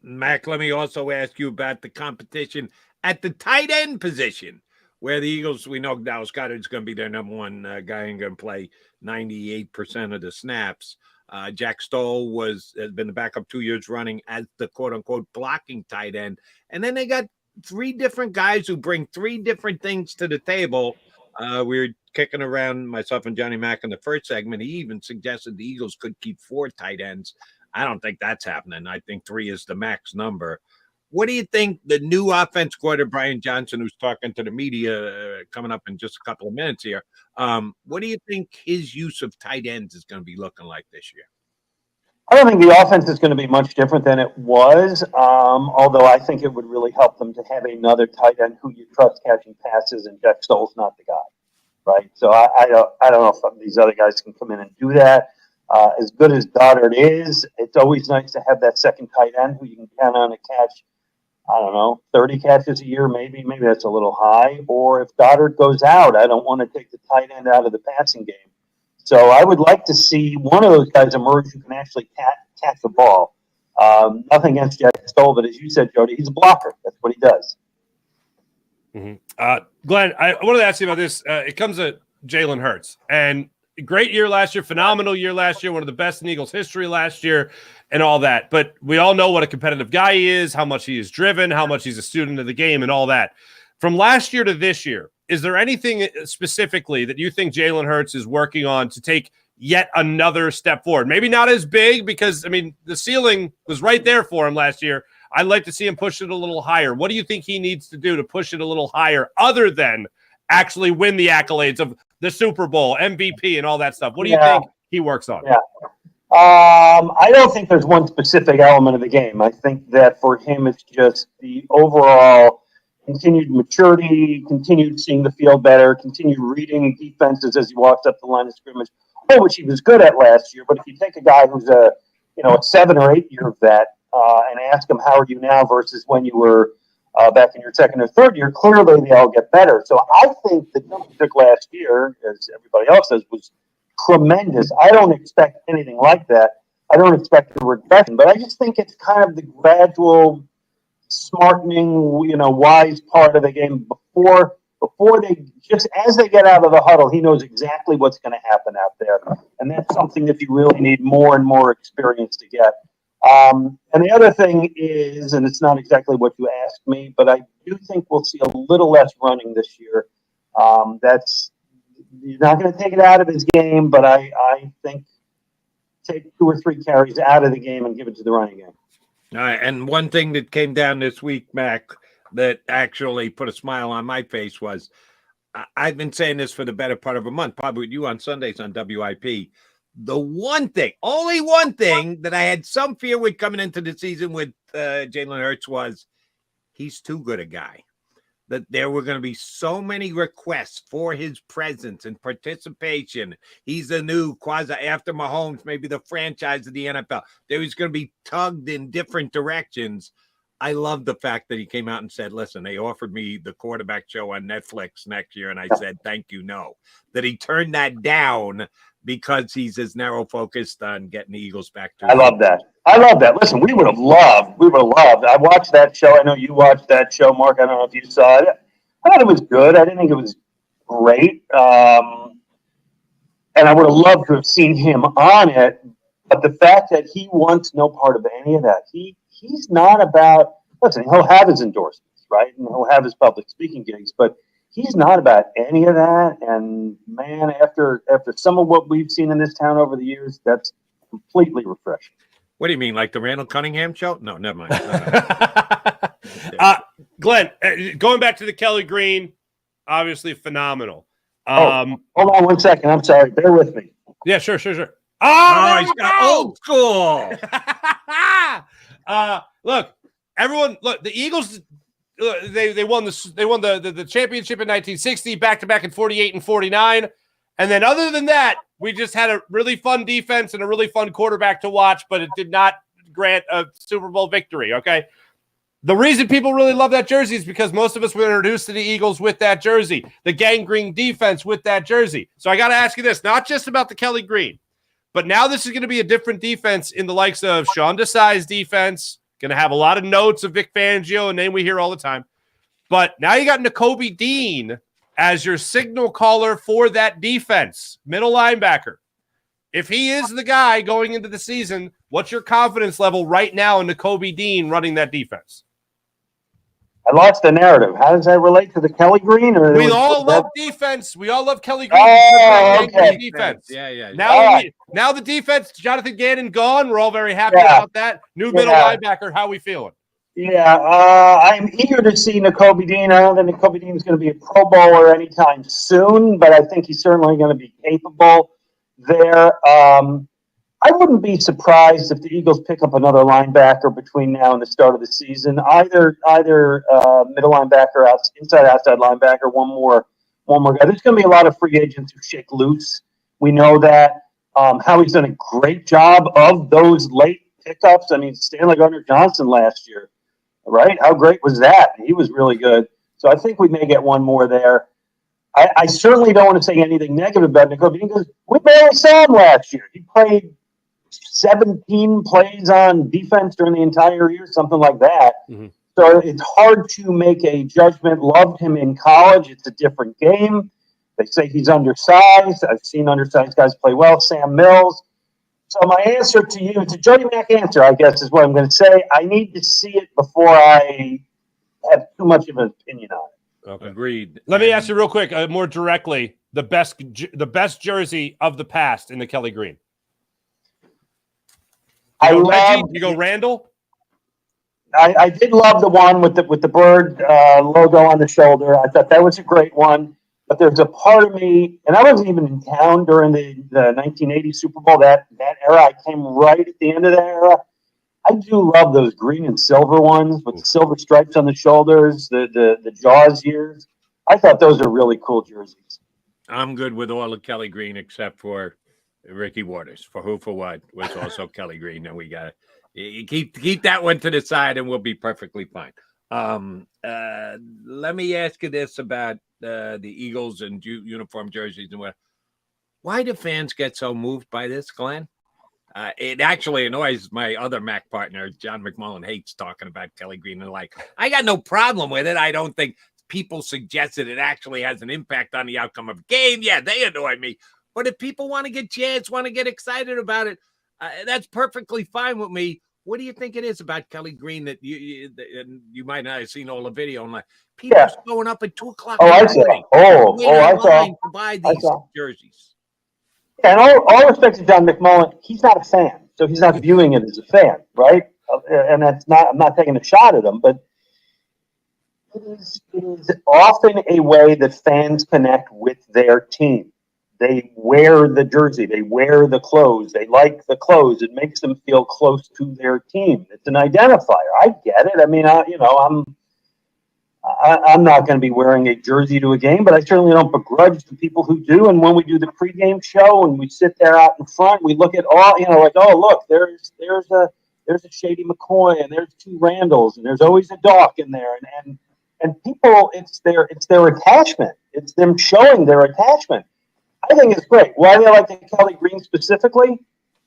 Mac, let me also ask you about the competition at the tight end position, where the Eagles, we know Dallas Goedert's going to be their number one guy and going to play 98% of the snaps. Jack Stoll has been the backup 2 years running as the quote-unquote blocking tight end. And then they got three different guys who bring three different things to the table. We were kicking around, myself and Johnny Mack, in the first segment. He even suggested the Eagles could keep 4 tight ends. I don't think that's happening. I think 3 is the max number. What do you think the new offense coordinator, Brian Johnson, who's talking to the media coming up in just a couple of minutes here, what do you think his use of tight ends is going to be looking like this year? I don't think the offense is going to be much different than it was, although I think it would really help them to have another tight end who you trust catching passes, and Jack Stoll's not the guy, right? So I don't know if some of these other guys can come in and do that. As good as Goddard is, it's always nice to have that second tight end who you can count on to catch, 30 catches a year, maybe that's a little high. Or if Goddard goes out, I don't want to take the tight end out of the passing game. So I would like to see one of those guys emerge who can actually catch the ball. Nothing against Jack Stoll, but as you said, Jody, he's a blocker. That's what he does. Mm-hmm. Glenn, I wanted to ask you about this. It comes to Jalen Hurts. And great year last year, phenomenal year last year, one of the best in Eagles history last year, and all that. But we all know what a competitive guy he is, how much he is driven, how much he's a student of the game, and all that. From last year to this year, is there anything specifically that you think Jalen Hurts is working on to take yet another step forward? Maybe not as big because, the ceiling was right there for him last year. I'd like to see him push it a little higher. What do you think he needs to do to push it a little higher other than actually win the accolades of the Super Bowl, MVP, and all that stuff? What do you think he works on? Yeah. I don't think there's one specific element of the game. I think that for him, it's just the overall continued maturity, continued seeing the field better, continued reading defenses as he walks up the line of scrimmage, which he was good at last year. But if you take a guy who's a 7 or 8 year vet and ask him, how are you now versus when you were back in your second or third year, clearly they all get better. So I think the jump he took last year, as everybody else says, was tremendous. I don't expect anything like that. I don't expect a regression, but I just think it's kind of the gradual smartening, wise part of the game before they, just as they get out of the huddle, he knows exactly what's going to happen out there. And that's something that you really need more and more experience to get. And the other thing is, and it's not exactly what you asked me, but I do think we'll see a little less running this year. You're not going to take it out of his game, but I think take 2 or 3 carries out of the game and give it to the running game. All right, and one thing that came down this week, Mac, that actually put a smile on my face was, I've been saying this for the better part of a month, probably with you on Sundays on WIP. The one thing, only one thing that I had some fear with coming into the season with Jalen Hurts was he's too good a guy. that there were going to be so many requests for his presence and participation. He's a new quasi after Mahomes, maybe the franchise of the NFL. There was going to be tugged in different directions. I love the fact that he came out and said, listen, they offered me the quarterback show on Netflix next year. And I said, thank you, no. That he turned that down because he's as narrow focused on getting the Eagles back to. I love that. Listen, we would have loved. I watched that show. I know you watched that show, Mark. I don't know if you saw it. I thought it was good. I didn't think it was great. And I would have loved to have seen him on it. But the fact that he wants no part of any of that, he's not about, listen, he'll have his endorsements, right? And he'll have his public speaking gigs, but he's not about any of that. And man, after some of what we've seen in this town over the years, that's completely refreshing. What do you mean, like the Randall Cunningham show? No, never mind. Glenn, going back to the Kelly Green, obviously phenomenal. Hold on 1 second. I'm sorry. Bear with me. Yeah, sure. Oh, he's got old school. Look, everyone. Look, the Eagles. They won the championship in 1960, back to back in 48 and 49, and then other than that, we just had a really fun defense and a really fun quarterback to watch, but it did not grant a Super Bowl victory. Okay. The reason people really love that jersey is because most of us were introduced to the Eagles with that jersey, the gangrene defense with that jersey. So I got to ask you this, not just about the Kelly Green, but now this is going to be a different defense in the likes of Sean Desai's defense, going to have a lot of notes of Vic Fangio, a name we hear all the time. But now you got Nakobe Dean as your signal caller for that defense, middle linebacker. If he is the guy going into the season, what's your confidence level right now in Nakobe Dean running that defense? I lost the narrative. How does that relate to the Kelly Green? We all love defense. We all love Kelly Green. Okay. Defense. Yeah. Now the defense, Jonathan Gannon gone. We're all very happy about that. New middle linebacker. How we feeling? Yeah, I'm eager to see Nakobe Dean. I don't think Nakobe Dean is going to be a Pro Bowler anytime soon, but I think he's certainly going to be capable there. I wouldn't be surprised if the Eagles pick up another linebacker between now and the start of the season. Either middle linebacker, outside linebacker, one more guy. There's going to be a lot of free agents who shake loose. We know that. Howie's done a great job of those late pickups. I mean, Stanley Gardner-Johnson last year, right? How great was that? He was really good. So I think we may get one more there. I certainly don't want to say anything negative about Nakobe because we barely saw him last year. He played 17 plays on defense during the entire year, something like that. Mm-hmm. So it's hard to make a judgment. Loved him in college. It's a different game. They say he's undersized. I've seen undersized guys play well. Sam Mills. So my answer to you, it's a Jody Mack answer, I guess, is what I'm going to say. I need to see it before I have too much of an opinion on it. Okay. Agreed. Let me ask you real quick, more directly, the best jersey of the past in the Kelly Green. You go Randall? I did love the one with the bird logo on the shoulder. I thought that was a great one. But there's a part of me, and I wasn't even in town during the 1980 Super Bowl, that era. I came right at the end of that era. I do love those green and silver ones with the silver stripes on the shoulders, the Jaws years. I thought those are really cool jerseys. I'm good with all of Kelly Green except for Ricky Waters. For who, for what, was also Kelly Green. And we got to keep that one to the side and we'll be perfectly fine. Let me ask you this about the Eagles and uniform jerseys and what. Why do fans get so moved by this, Glenn? It actually annoys my other Mac partner, John McMullen, hates talking about Kelly Green. And like, I got no problem with it. I don't think people suggested it actually has an impact on the outcome of a game. Yeah, they annoy me. But if people want to get jazzed, want to get excited about it, that's perfectly fine with me. What do you think it is about Kelly Green that you might not have seen all the video? And like, people going up at 2:00. Oh, I saw. I saw. To buy these jerseys. And all respect to John McMullen, he's not a fan, so he's not viewing it as a fan, right? And I'm not taking a shot at him, but it is often a way that fans connect with their team. They wear the jersey, they wear the clothes, they like the clothes. It makes them feel close to their team. It's an identifier. I get it. I mean, I'm not going to be wearing a jersey to a game, but I certainly don't begrudge the people who do. And when we do the pregame show and we sit there out in front, we look at all, like, oh, look, there's a Shady McCoy and there's two Randalls and there's always a Doc in there. And people, it's their attachment. It's them showing their attachment. I think it's great. Why do I like the Kelly green specifically?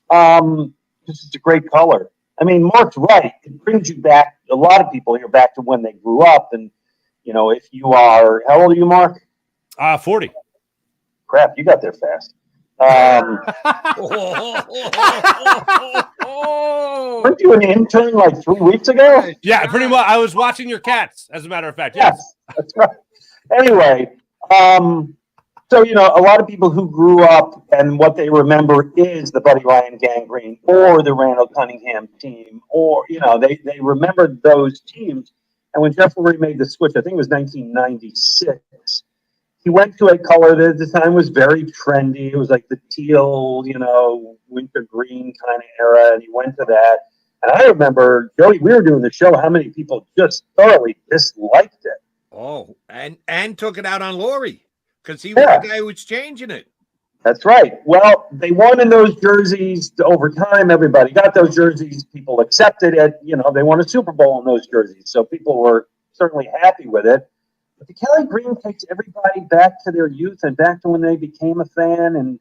Because it's a great color. I mean, Mark's right. It brings you back, a lot of people here, back to when they grew up. And, if you are, how old are you, Mark? 40. Crap, you got there fast. Weren't you an intern like 3 weeks ago? Yeah, pretty much. I was watching your cats, as a matter of fact. Yes. That's right. Anyway, so, a lot of people who grew up and what they remember is the Buddy Ryan gangrene or the Randall Cunningham team, or, they remembered those teams. And when Jeff Lurie made the switch, I think it was 1996, he went to a color that at the time was very trendy. It was like the teal, winter green kind of era, and he went to that. And I remember, Jody, we were doing the show, how many people just thoroughly disliked it. Oh, and took it out on Lurie. Because he was the guy who was changing it. That's right. Well, they won in those jerseys over time. Everybody got those jerseys. People accepted it. They won a Super Bowl in those jerseys. So people were certainly happy with it. But the Kelly green takes everybody back to their youth and back to when they became a fan. And,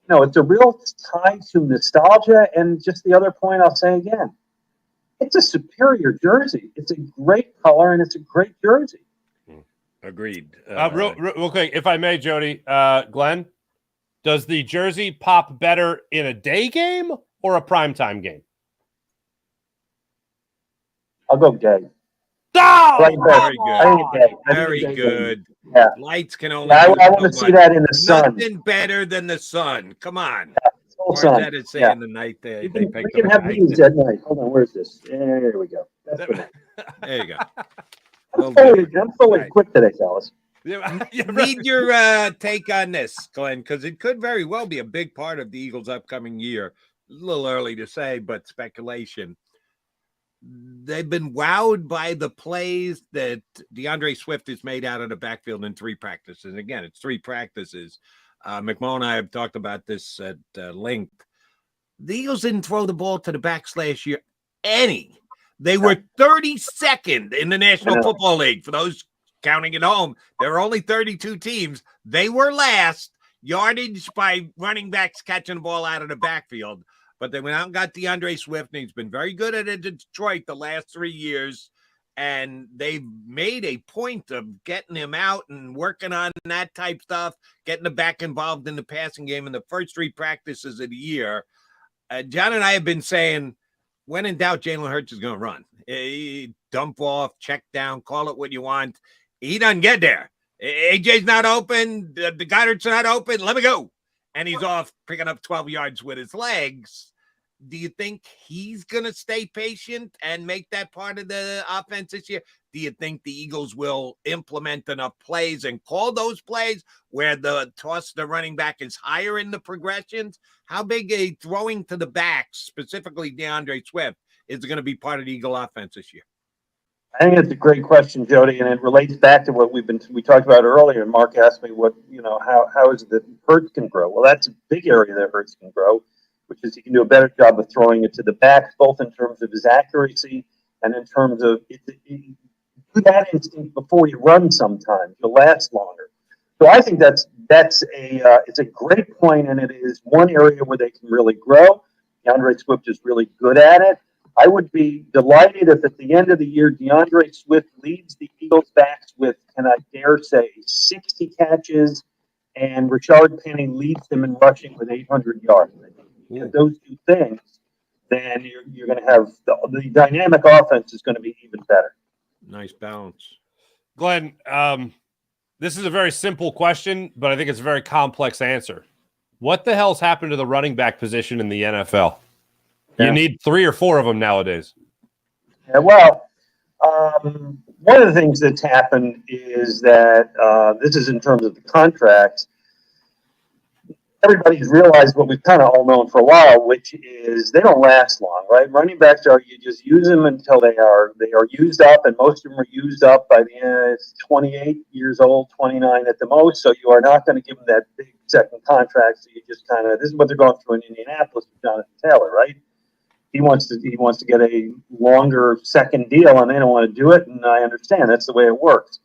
it's a real tie to nostalgia. And just the other point I'll say again, it's a superior jersey. It's a great color and it's a great jersey. Agreed. Real quick, if I may, Jody, Glenn, does the jersey pop better in a day game or a primetime game? I'll go day. Oh! Right there. Very good. Yeah. Lights can only. I want to see that in the sun. Nothing better than the sun. Come on. Full sun. That is saying the night they we picked can have these at night. Hold on, where's this? There we go. That's good. There you go. I'm fully quick today, fellas. Need your take on this, Glenn, because it could very well be a big part of the Eagles' upcoming year. A little early to say, but speculation. They've been wowed by the plays that DeAndre Swift has made out of the backfield in 3 practices. Again, it's 3 practices. McMullen and I have talked about this at length. The Eagles didn't throw the ball to the backs last year any. They were 32nd in the National Football League. For those counting at home, there were only 32 teams. They were last yardage by running backs catching the ball out of the backfield. But they went out and got DeAndre Swift, and he's been very good at it in Detroit the last 3 years. And they've made a point of getting him out and working on that type stuff, getting him back involved in the passing game in the first 3 practices of the year. John and I have been saying, when in doubt, Jalen Hurts is going to run. He dump off, check down, call it what you want. He doesn't get there. AJ's not open. The Goddard's not open. Let me go. And he's off picking up 12 yards with his legs. Do you think he's going to stay patient and make that part of the offense this year? Do you think the Eagles will implement enough plays and call those plays where the toss the running back is higher in the progressions? How big a throwing to the backs, specifically DeAndre Swift, is going to be part of the Eagle offense this year? I think it's a great question, Jody, and it relates back to what we talked about earlier. And Mark asked me how is it that Hurts can grow? Well, that's a big area that Hurts can grow, which is he can do a better job of throwing it to the backs, both in terms of his accuracy and in terms of do that instinct before you run. Sometimes you'll last longer. So I think it's a great point, and it is one area where they can really grow. DeAndre Swift is really good at it. I would be delighted if at the end of the year, DeAndre Swift leads the Eagles backs with, can I dare say, 60 catches, and Rashard Penny leads them in rushing with 800 yards. If those 2 things, then you're going to have the dynamic offense is going to be even better. Nice balance. Glenn, this is a very simple question, but I think it's a very complex answer. What the hell's happened to the running back position in the NFL? You need 3 or 4 of them nowadays. Yeah, well, one of the things that's happened is that this is in terms of the contracts. everybody's realized what we've kind of all known for a while, which is they don't last long, right? Running backs you just use them until they are used up, and most of them are used up by the end. It's 28 years old, 29 at the most. So you are not going to give them that big second contract. So you just this is what they're going through in Indianapolis with Jonathan Taylor, right? He wants to get a longer second deal, and they don't want to do it. And I understand that's the way it works.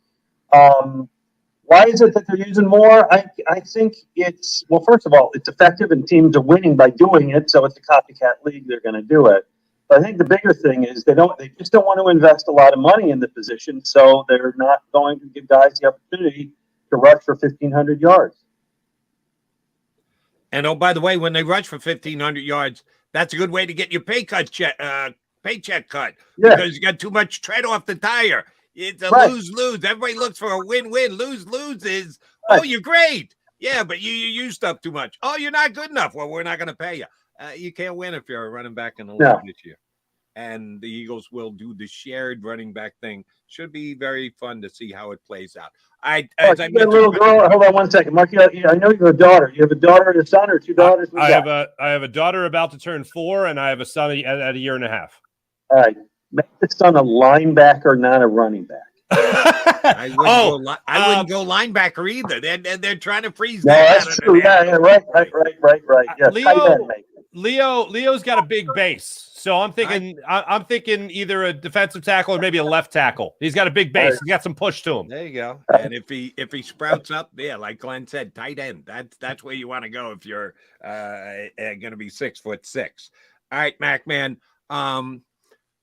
Why is it that they're using more? I think it's, well, first of all, it's effective and teams are winning by doing it. So it's a copycat league. They're going to do it. But I think the bigger thing is they just don't want to invest a lot of money in the position. So they're not going to give guys the opportunity to rush for 1,500 yards. And oh, by the way, when they rush for 1,500 yards, that's a good way to get your paycheck cut, because you got too much tread off the tire. It's a lose-lose. Everybody looks for a win-win. Lose-lose is, oh, you're great. Yeah, but you used up too much. Oh, you're not good enough. Well, we're not going to pay you. You can't win if you're a running back in the league this year. And the Eagles will do the shared running back thing. Should be very fun to see how it plays out. As I mentioned, little girl. Hold on one second, Mark. I know you have a daughter. You have a daughter and a son, or two daughters? I have a daughter about to turn 4, and I have a son at a year and a half. All right. Make the son a linebacker, not a running back. I wouldn't go linebacker either. They're trying to freeze that. No, that's true. Yeah, right. Yeah, Leo's got a big base, so I'm thinking either a defensive tackle or maybe a left tackle. He's got a big base. He's got some push to him. There you go. And if he sprouts up, like Glenn said, tight end. That's where you want to go if you're going to be 6'6". All right, Mac man.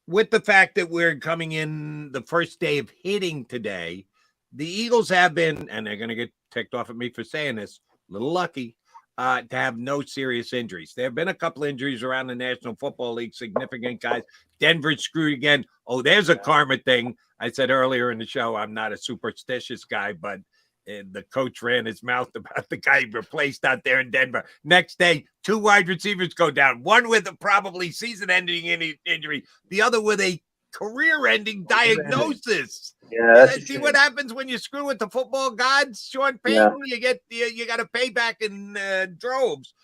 With the fact that we're coming in the first day of hitting today, the Eagles have been, and they're going to get ticked off at me for saying this, a little lucky to have no serious injuries. There have been a couple injuries around the National Football League, significant guys. Denver's screwed again. Oh, there's a karma thing. I said earlier in the show, I'm not a superstitious guy, but the coach ran his mouth about the guy he replaced out there in Denver. Next day, 2 wide receivers go down, one with a probably season-ending injury, the other with a career-ending diagnosis. Yeah, see what happens when you screw with the football gods, Sean Payton. Yeah. You got to pay back in droves.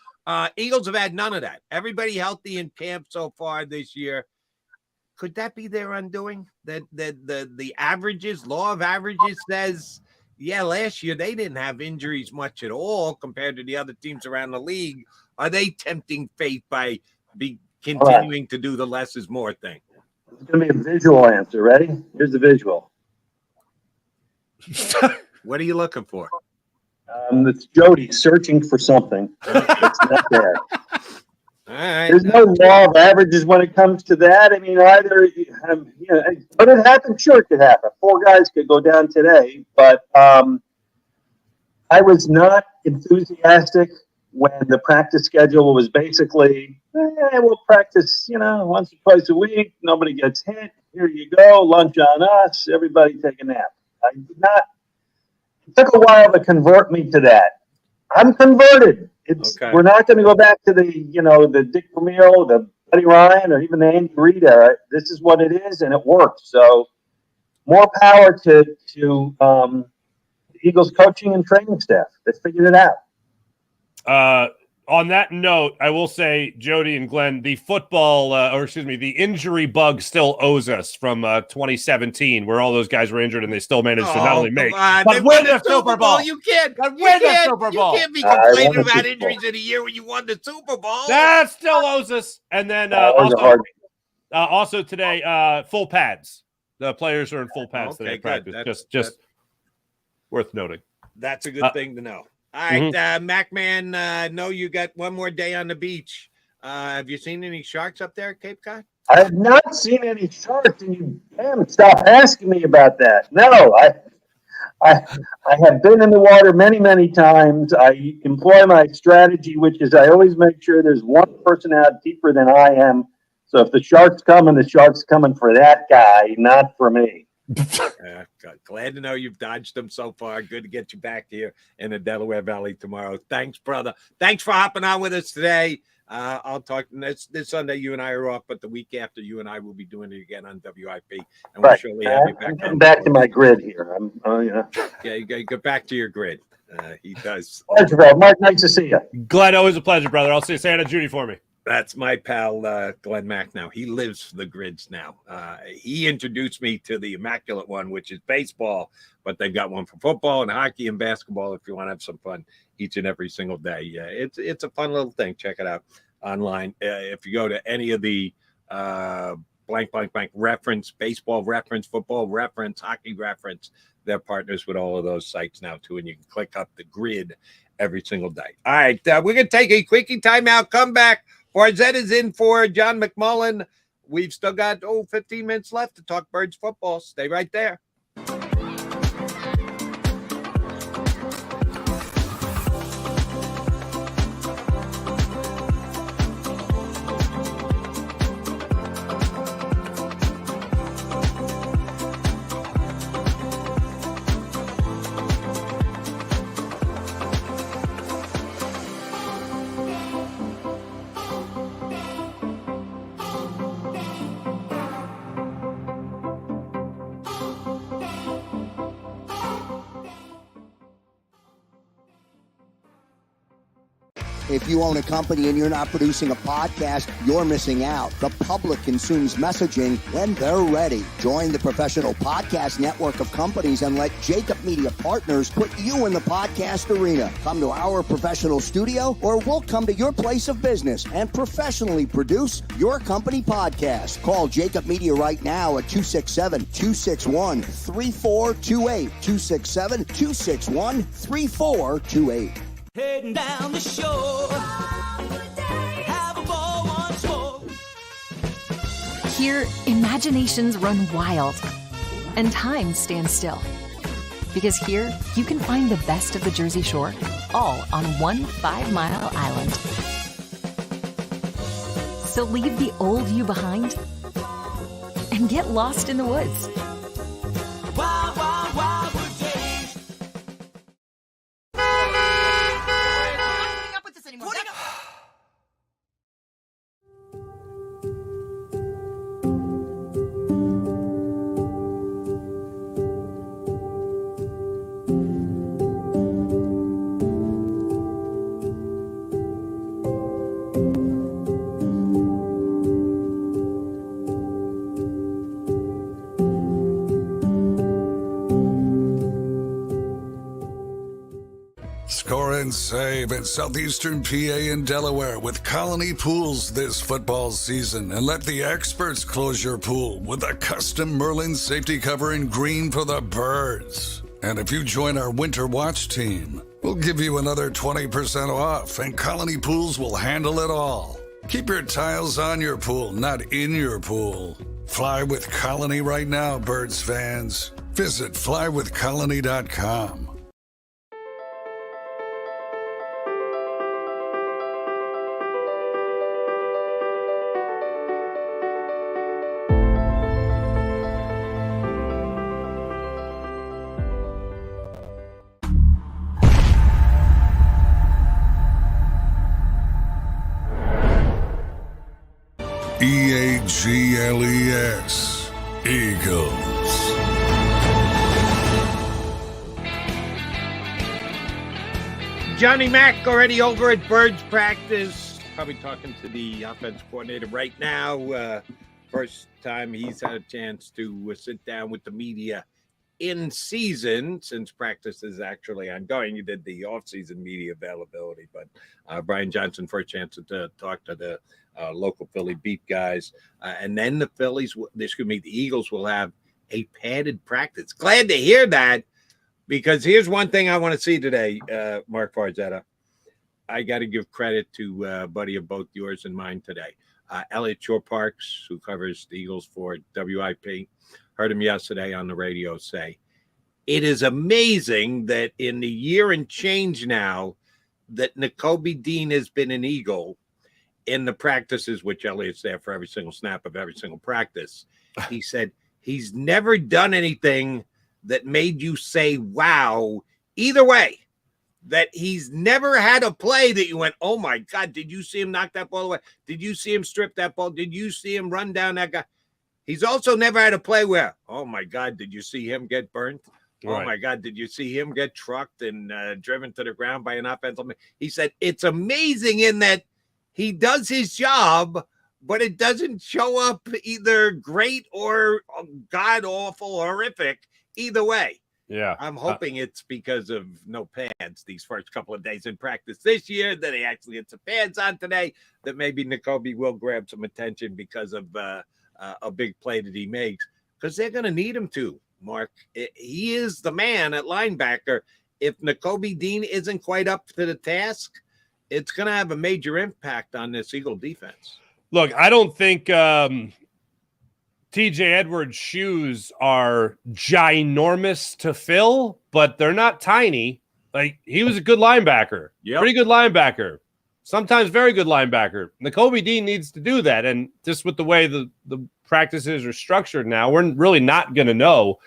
Eagles have had none of that. Everybody healthy in camp so far this year. Could that be their undoing? That the averages, law of averages says, yeah, last year they didn't have injuries much at all compared to the other teams around the league. Are they tempting fate by continuing to do the less is more thing? It's going to be a visual answer. Ready? Here's the visual. What are you looking for? It's Jody searching for something. It's not there. All right. There's no law of averages when it comes to that. I mean, either, could it happen? Sure, it could happen. 4 guys could go down today, but I was not enthusiastic when the practice schedule was basically, we'll practice, once or twice a week. Nobody gets hit. Here you go. Lunch on us. Everybody take a nap. It took a while to convert me to that. I'm converted. We're not going to go back to the Dick Vermeil, the Buddy Ryan, or even the Andy Reid era. This is what it is, and it works. So, more power to the Eagles coaching and training staff. They figured it out. On that note, I will say, Jody and Glenn, the the injury bug still owes us from 2017, where all those guys were injured and they still managed to not only make, but win the Super Bowl. You can't win the Super Bowl. You can't be complaining about injuries in a year when you won the Super Bowl. That still owes us. And then also today, full pads. The players are in full pads today. Practice. Just worth noting. That's a good thing to know. All right, Mac man, know you got one more day on the beach. Have you seen any sharks up there at Cape Cod? I have not seen any sharks, and you stop asking me about that. No, I have been in the water many, many times. I employ my strategy, which is I always make sure there's one person out deeper than I am. So if the shark's coming, the shark's coming for that guy, not for me. Glad to know you've dodged them so far. Good to get you back here in the Delaware Valley tomorrow. Thanks, brother. Thanks for hopping on with us today. I'll talk this Sunday. You and I are off, but the week after, you and I will be doing it again on WIP, and we'll surely have you back. I'm getting back to my grid here. Yeah, you get back to your grid. He does. Pleasure, bro. Mark, nice to see you. Glenn, always a pleasure, brother. I'll see Santa Judy for me. That's my pal, Glenn Mack now. He lives for the grids now. He introduced me to the immaculate one, which is baseball, but they've got one for football and hockey and basketball if you want to have some fun each and every single day. It's a fun little thing. Check it out online. If you go to any of the blank reference, baseball reference, football reference, hockey reference, they're partners with all of those sites now, too, and you can click up the grid every single day. All right, we're going to take a quickie timeout, come back. Barzetta is in for John McMullen. We've still got 15 minutes left to talk Birds football. Stay right there. If you own a company and you're not producing a podcast, you're missing out. The public consumes messaging when they're ready. Join the professional podcast network of companies and let JAKIB Media Partners put you in the podcast arena. Come to our professional studio or we'll come to your place of business and professionally produce your company podcast. Call JAKIB Media right now at 267-261-3428. 267-261-3428. Heading down the shore. Have a ball once more. Here, imaginations run wild and time stands still. Because here, you can find the best of the Jersey Shore, all on one 5-mile island. So leave the old you behind and get lost in the woods. Wild, wild, wild wood days. Score and save at Southeastern PA and Delaware with Colony Pools this football season, and let the experts close your pool with a custom Merlin safety cover in green for the birds. And if you join our Winter Watch team, we'll give you another 20% off, and Colony Pools will handle it all. Keep your tiles on your pool, not in your pool. Fly with Colony right now, Birds fans. Visit flywithcolony.com. EAGLES, Eagles. Johnny Mack already over at Birds practice. Probably talking to the offense coordinator right now. First time he's had a chance to sit down with the media in season, since practice is actually ongoing. He did the off-season media availability, but Brian Johnson first chance to talk to the local Philly beat guys. And then the Eagles will have a padded practice. Glad to hear that, because here's one thing I want to see today, Mark Barzetta. I got to give credit to a buddy of both yours and mine today. Elliot Shore Parks, who covers the Eagles for WIP, heard him yesterday on the radio say, it is amazing that in the year and change now that Nakobe Dean has been an Eagle in the practices, which Elliot's there for every single snap of every single practice. He said he's never done anything that made you say, wow, either way. That he's never had a play that you went, oh, my God, did you see him knock that ball away? Did you see him strip that ball? Did you see him run down that guy? He's also never had a play where, oh, my God, did you see him get burnt? Oh, my God. Did you see him get trucked and driven to the ground by an offensive man? He said it's amazing in that he does his job, but it doesn't show up either great or god-awful, horrific, either way. Yeah. I'm hoping it's because of no pads these first couple of days in practice this year, that he actually gets some pads on today, that maybe Nakobe will grab some attention because of a big play that he makes, because they're going to need him to, Mark. He is the man at linebacker. If Nakobe Dean isn't quite up to the task, it's going to have a major impact on this Eagle defense. Look, I don't think TJ Edwards' shoes are ginormous to fill, but they're not tiny. Like, he was a good linebacker, pretty good linebacker, sometimes very good linebacker. Nakobe Dean needs to do that, and just with the way the practices are structured now, we're really not going to know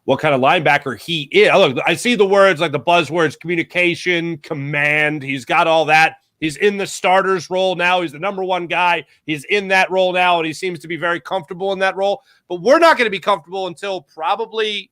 what kind of linebacker he is. Look, I see the words, like the buzzwords, communication, command. He's got all that. He's in the starter's role now. He's the number one guy. He's in that role now, and he seems to be very comfortable in that role. But we're not going to be comfortable until probably,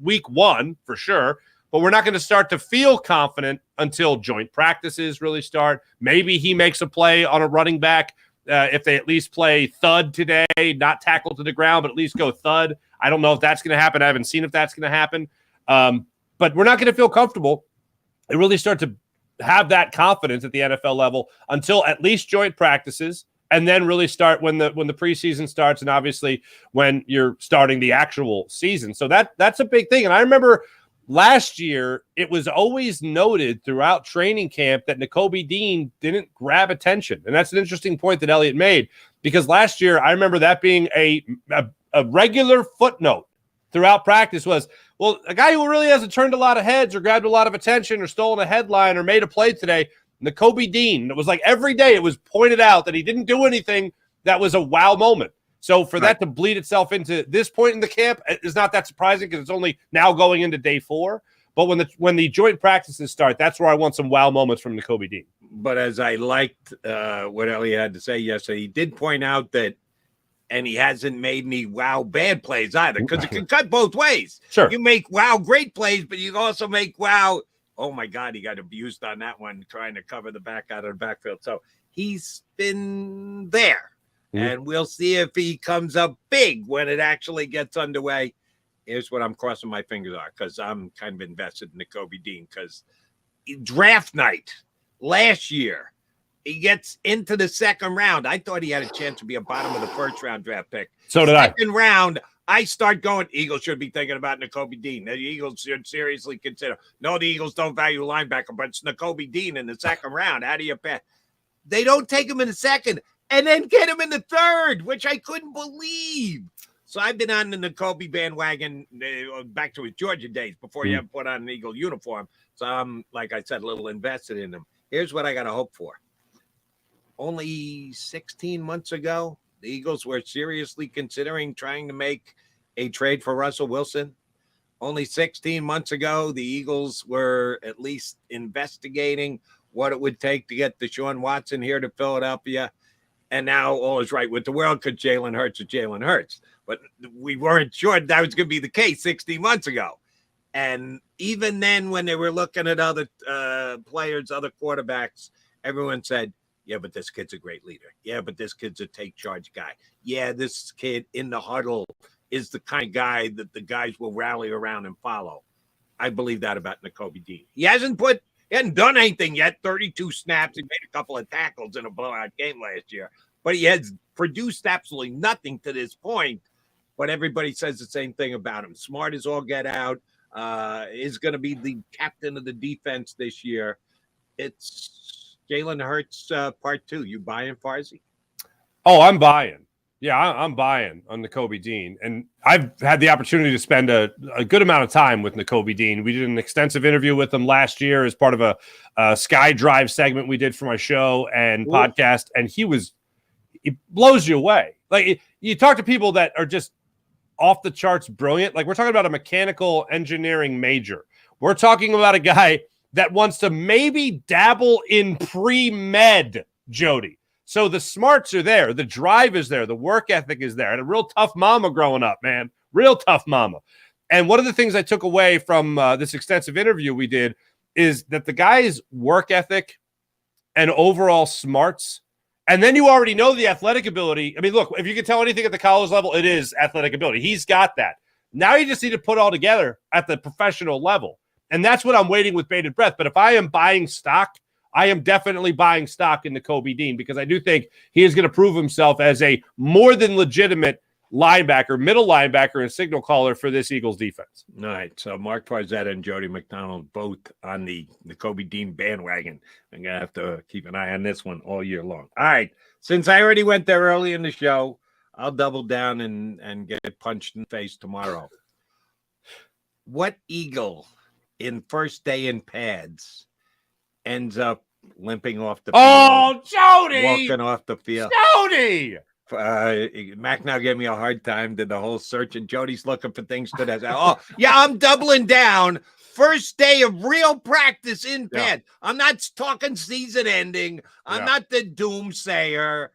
week 1 for sure. But we're not going to start to feel confident until joint practices really start. Maybe he makes a play on a running back if they at least play thud today, not tackle to the ground, but at least go thud. I don't know if that's going to happen. I haven't seen if that's going to happen. But we're not going to feel comfortable and really start to have that confidence at the NFL level until at least joint practices, and then really start when the preseason starts, and obviously when you're starting the actual season. So that's a big thing. And I remember last year, it was always noted throughout training camp that Nakobe Dean didn't grab attention. And that's an interesting point that Elliot made, because last year, I remember that being a regular footnote throughout practice was, well, a guy who really hasn't turned a lot of heads or grabbed a lot of attention or stolen a headline or made a play today, Nakobe Dean. It was like every day it was pointed out that he didn't do anything that was a wow moment. So for that to bleed itself into this point in the camp is not that surprising, because it's only now going into day 4. But when the joint practices start, that's where I want some wow moments from Nakobe Dean. But as I liked what Elliot had to say yesterday, he did point out that, and he hasn't made any wow bad plays either, because it can cut both ways. Sure. You make wow great plays, but you also make wow, oh my God, he got abused on that one trying to cover the back out of the backfield. So he's been there. And we'll see if he comes up big when it actually gets underway. Here's what I'm crossing my fingers on, because I'm kind of invested in Nakobe Dean, because draft night last year, he gets into the second round. I thought he had a chance to be a bottom of the first round draft pick. So did I. Second round, I start going, Eagles should be thinking about Nakobe Dean. The Eagles should seriously consider. No, the Eagles don't value linebacker, but it's Nakobe Dean in the second round. How do you pass? They don't take him in the second and then get him in the third, which I couldn't believe. So I've been on the Nakobe bandwagon back to his Georgia days before he ever put on an Eagle uniform. So I'm, like I said, a little invested in him. Here's what I got to hope for. Only 16 months ago, the Eagles were seriously considering trying to make a trade for Russell Wilson. Only 16 months ago, the Eagles were at least investigating what it would take to get Deshaun Watson here to Philadelphia. And now all is right with the world because Jalen Hurts is Jalen Hurts. But we weren't sure that was going to be the case 16 months ago. And even then, when they were looking at other players, other quarterbacks, everyone said, yeah, but this kid's a great leader. Yeah, but this kid's a take-charge guy. Yeah, this kid in the huddle is the kind of guy that the guys will rally around and follow. I believe that about Nakobe Dean. He hasn't done anything yet. 32 snaps. He made a couple of tackles in a blowout game last year. But he has produced absolutely nothing to this point. But everybody says the same thing about him. Smart as all get out. Is going to be the captain of the defense this year. It's Jalen Hurts part 2. You buying, Farzi? Oh, I'm buying. Yeah, I'm buying on Nakobe Dean. And I've had the opportunity to spend a good amount of time with Nakobe Dean. We did an extensive interview with him last year as part of a Sky Drive segment we did for my show and podcast. And he blows you away. Like, you talk to people that are just off the charts brilliant. Like, we're talking about a mechanical engineering major. We're talking about a guy that wants to maybe dabble in pre-med, Jody. So the smarts are there. The drive is there. The work ethic is there. And a real tough mama growing up, man. Real tough mama. And one of the things I took away from this extensive interview we did is that the guy's work ethic and overall smarts, and then you already know the athletic ability. I mean, look, if you can tell anything at the college level, it is athletic ability. He's got that. Now you just need to put it all together at the professional level. And that's what I'm waiting with bated breath. But if I am buying stock, I am definitely buying stock in Nakobe Dean, because I do think he is going to prove himself as a more than legitimate linebacker, middle linebacker, and signal caller for this Eagles defense. All right. So Mark Farzetta and Jody McDonald both on the Nakobe Dean bandwagon. I'm going to have to keep an eye on this one all year long. All right. Since I already went there early in the show, I'll double down and get punched in the face tomorrow. What Eagle in first day in pads ends up limping off the field? Oh, Jody! Walking off the field. Jody! Mac now gave me a hard time, did the whole search, and Jody's looking for things to that. Oh, yeah, I'm doubling down. First day of real practice in pads. Yeah. I'm not talking season ending. I'm not the doomsayer,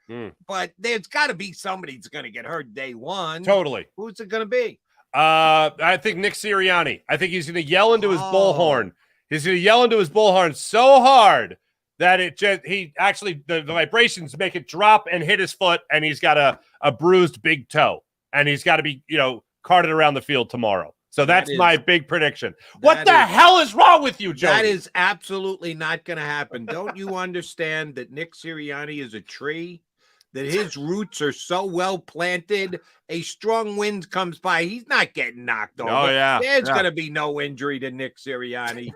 but there's got to be somebody that's going to get hurt day one. Totally. Who's it going to be? I think Nick Sirianni. I think he's going to yell into his bullhorn. He's going to yell into his bullhorn so hard that the vibrations make it drop and hit his foot, and he's got a bruised big toe, and he's got to be, carted around the field tomorrow. So that's my big prediction. What the hell is wrong with you, Jody? That is absolutely not going to happen. Don't you understand that Nick Sirianni is a tree? That his roots are so well planted, a strong wind comes by, he's not getting knocked over. Oh, yeah. There's going to be no injury to Nick Sirianni.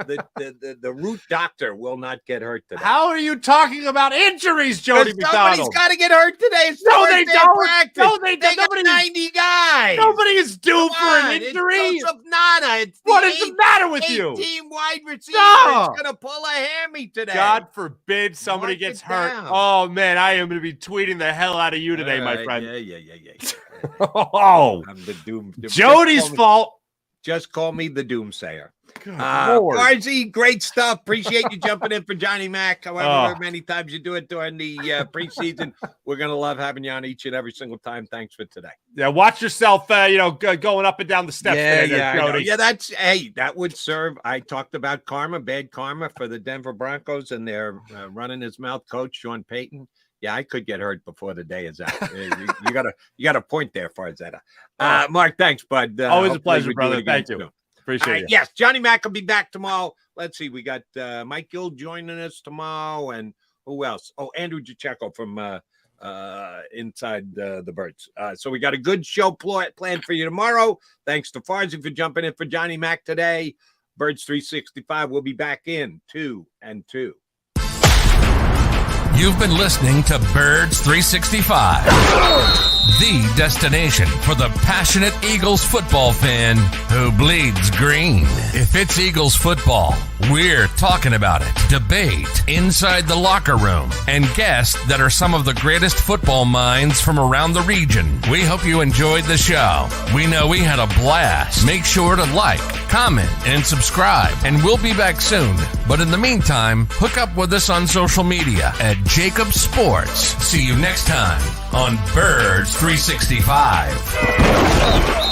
The root doctor will not get hurt today. How are you talking about injuries, Jody McDonald? Somebody's got to get hurt today. It's they don't. Practice. No, they don't. Got 90 guys. Nobody is due for an injury. It's Joseph Nada. What is the matter with you? 18 wide receiver. It's going to pull a hammy today. God forbid somebody gets hurt. Oh, man, I am going to be tweeting the hell out of you today, my friend. Yeah. Oh, I'm the doom. Jody's fault. Just call me the doomsayer. Lord. Garzi, great stuff. Appreciate you jumping in for Johnny Mac. However many times you do it during the preseason, we're going to love having you on each and every single time. Thanks for today. Yeah, watch yourself, going up and down the steps. Jody. That would serve. I talked about bad karma for the Denver Broncos and their running his mouth coach, Sean Payton. Yeah, I could get hurt before the day is out. you got a point there, Farzetta. Mark, thanks, bud. Always a pleasure, brother. Thank you. Appreciate it. Yes, Johnny Mac will be back tomorrow. Let's see. We got Mike Gill joining us tomorrow, and who else? Oh, Andrew Gicheco from Inside the Birds. So we got a good show planned for you tomorrow. Thanks to Farzi for jumping in for Johnny Mac today. Birds 365 will be back in 2 and 2. You've been listening to Birds 365, the destination for the passionate Eagles football fan who bleeds green. If it's Eagles football, we're talking about it. Debate, inside the locker room, and guests that are some of the greatest football minds from around the region. We hope you enjoyed the show. We know we had a blast. Make sure to like, comment, and subscribe, and we'll be back soon. But in the meantime, hook up with us on social media at JAKIB Sports. See you next time on Birds 365.